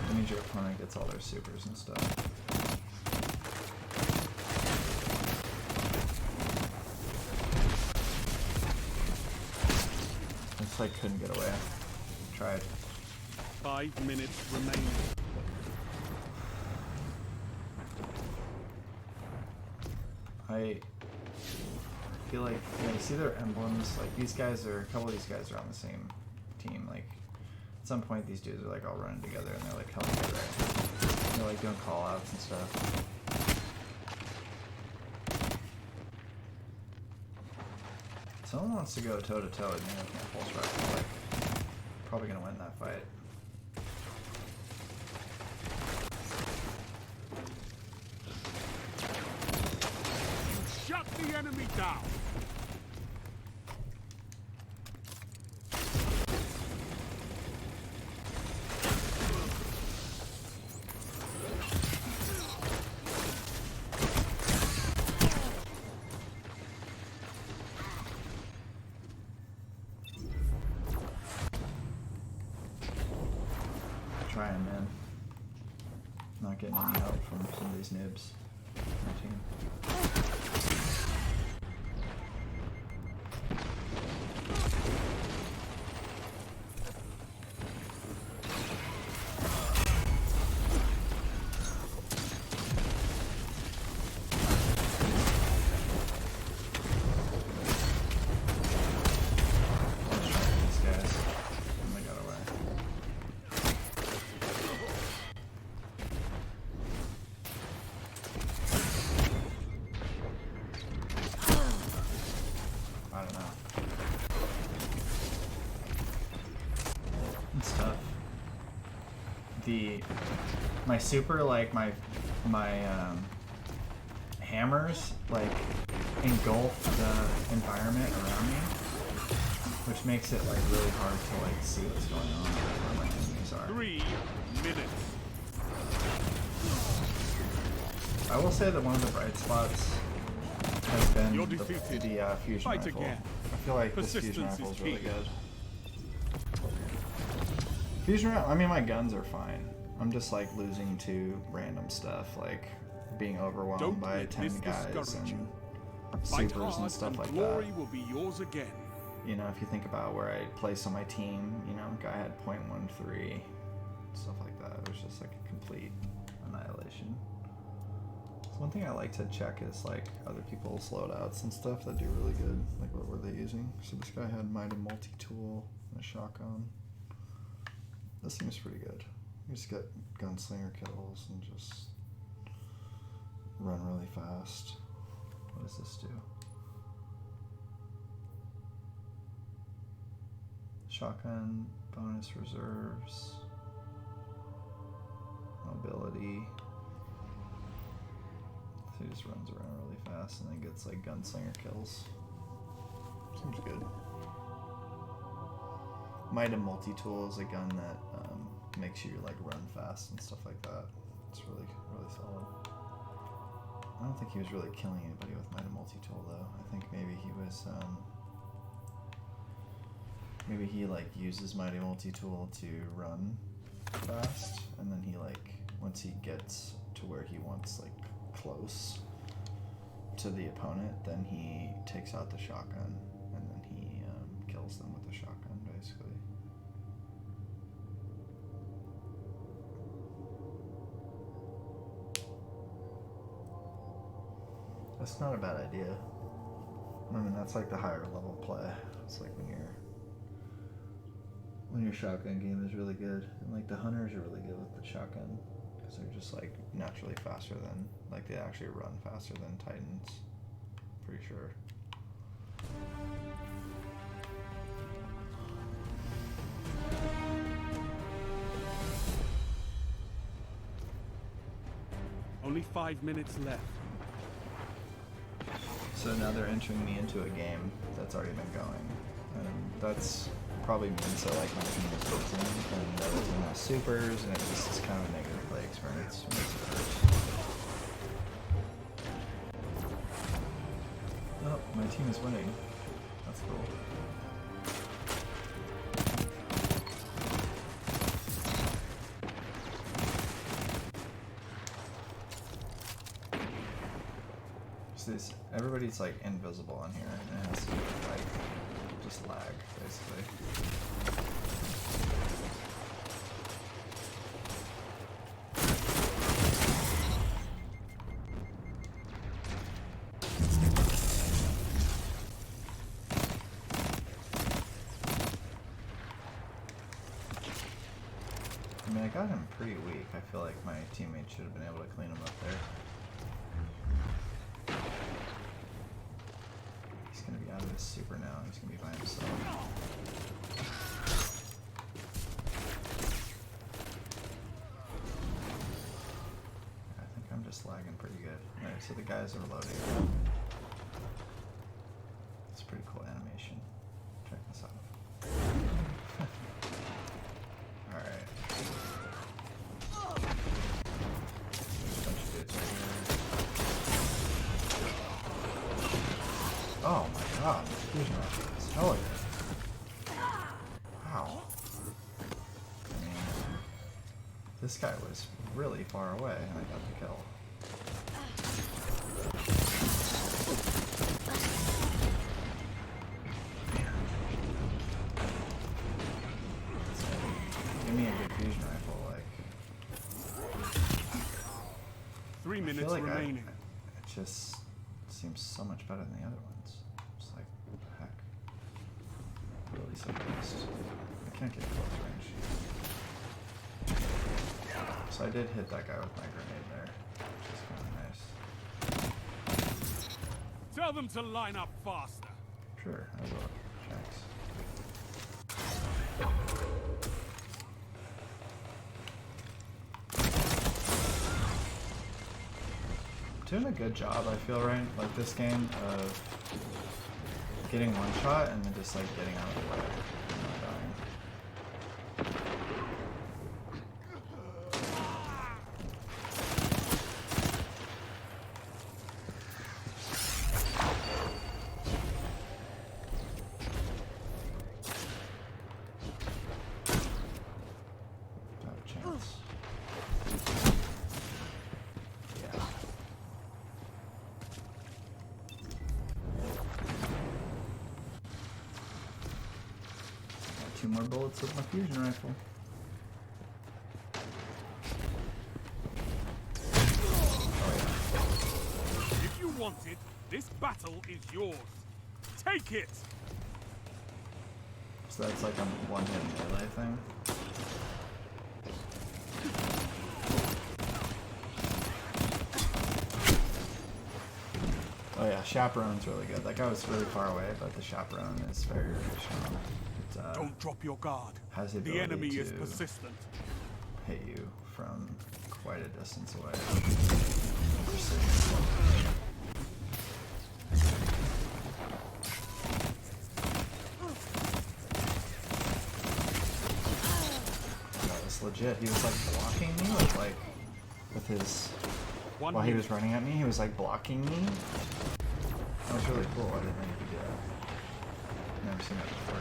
that means your opponent gets all their supers and stuff. It's like couldn't get away. Tried. 5 minutes remaining. I feel like, yeah, you see their emblems, like these guys are, a couple of these guys are on the same team, like at some point these dudes are like all running together and they're like helping each other. They're like doing call outs and stuff. Someone wants to go toe to toe with me, I can't pulse rifle, like probably gonna win that fight. Shut the enemy down. Trying, man. Not getting any help from some of these noobs on my team. These guys, and they got away. I don't know. It's tough. My super, like my hammers like engulf the environment around me, which makes it like really hard to like see what's going on where my enemies are. 3 minutes. I will say that one of the bright spots has been You're defeated. the fusion Fight rifle. again. I feel like this fusion Persistence rifle is is really key. good. Fusion rifle. I mean, my guns are fine. I'm just like losing to random stuff, like being overwhelmed Don't by let 10 this guys discourage you. and Fight supers hard and stuff and like glory that. will be yours again. You know, if you think about where I placed on my team, you know, guy had .13, stuff like that. It was just like a complete annihilation. So one thing I like to check is like other people's loadouts and stuff that do really good. Like what were they using? So this guy had mighty multi-tool and a shotgun. This seems pretty good. You just get gunslinger kills and just run really fast. What does this do? Shotgun, bonus reserves, mobility. So he just runs around really fast and then gets like gunslinger kills. Seems good. Might multi-tool is a gun that makes you like run fast and stuff like that. It's really solid. I don't think he was really killing anybody with Might multi-tool though. I think maybe he was maybe he like uses Mighty Multi-Tool to run fast, and then he like once he gets to where he wants like close to the opponent, then he takes out the shotgun and then he kills them with the shotgun basically. That's not a bad idea. I mean, that's like the higher level play. It's like when your shotgun game is really good, and like the hunters are really good with the shotgun because they're just like naturally faster than, like they actually run faster than Titans. Pretty sure. Only 5 minutes left. So now they're entering me into a game that's already been going, and that's probably means that like my team is losing and the other team has supers, and it's just kind of a negative play experience. Oh, my team is winning. That's cool. Everybody's like invisible in here, and it has to do with like just lag, basically. I mean, I got him pretty weak. I feel like my teammate should have been able to clean him up there. Out of his super now, he's gonna be by himself. I think I'm just lagging pretty good. Alright, so the guys are loading. It's a pretty cool animation. Check this out. Alright. Bunch of dudes right here. Oh my god, this fusion rifle is hella good. Wow. I mean, this guy was really far away and I got the kill. So, give me a good fusion rifle, like... 3 minutes like remaining. It just seems so much better than the other ones. It's like, what the heck? Really so fast. I can't get close range. So I did hit that guy with my grenade there, which is kind of nice. Tell them to line up faster. Sure, I will. Thanks. Doing a good job, I feel, right? Like this game of getting one shot and then just like getting out of the way and not dying. 2 more bullets with my fusion rifle. Oh yeah. If you want it, this battle is yours. Take it! So that's like a one-hit melee thing. Oh yeah, Chaperone's really good. That guy was really far away, but the Chaperone is very, very strong. It, Don't drop your guard. has the The enemy ability is to persistent. hit you from quite a distance away. Precision. That was legit. He was like blocking me with his while he was running at me. He was like blocking me. That was really cool. I didn't know you could do that. Never seen that before.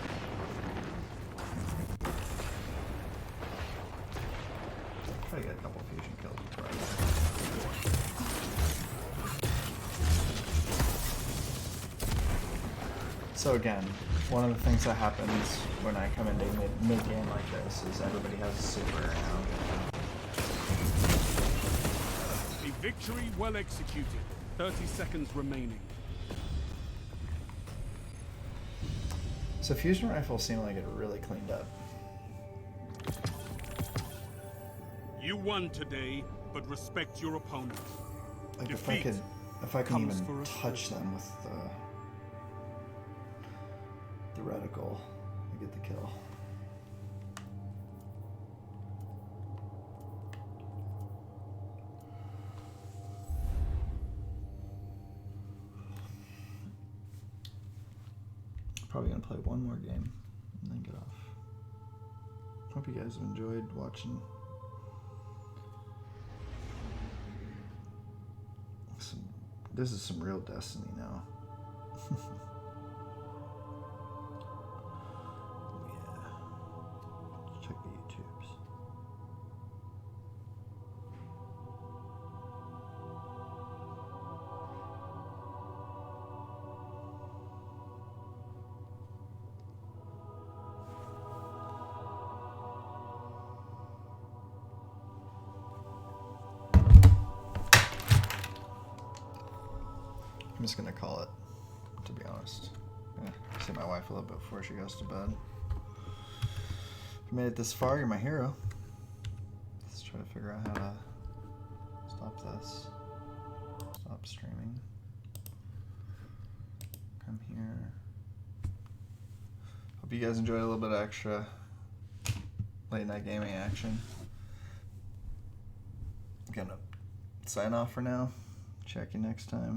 Try to get a couple fusion kills before I die. So again, one of the things that happens when I come into mid-game like this is everybody has a super now. A victory well executed. 30 seconds remaining. So fusion rifles seem like it really cleaned up. You won today, but respect your opponent. Like Defeat if I can comes even for a touch them with the reticle, I get the kill. Probably gonna play one more game and then get off. Hope you guys have enjoyed watching this is some real Destiny now. Yeah. Check the YouTubes. I'm just gonna call it, to be honest. Yeah, see my wife a little bit before she goes to bed. If you made it this far, you're my hero. Let's try to figure out how to stop this. Stop streaming. Come here. Hope you guys enjoyed a little bit of extra late night gaming action. I'm gonna sign off for now. Check you next time.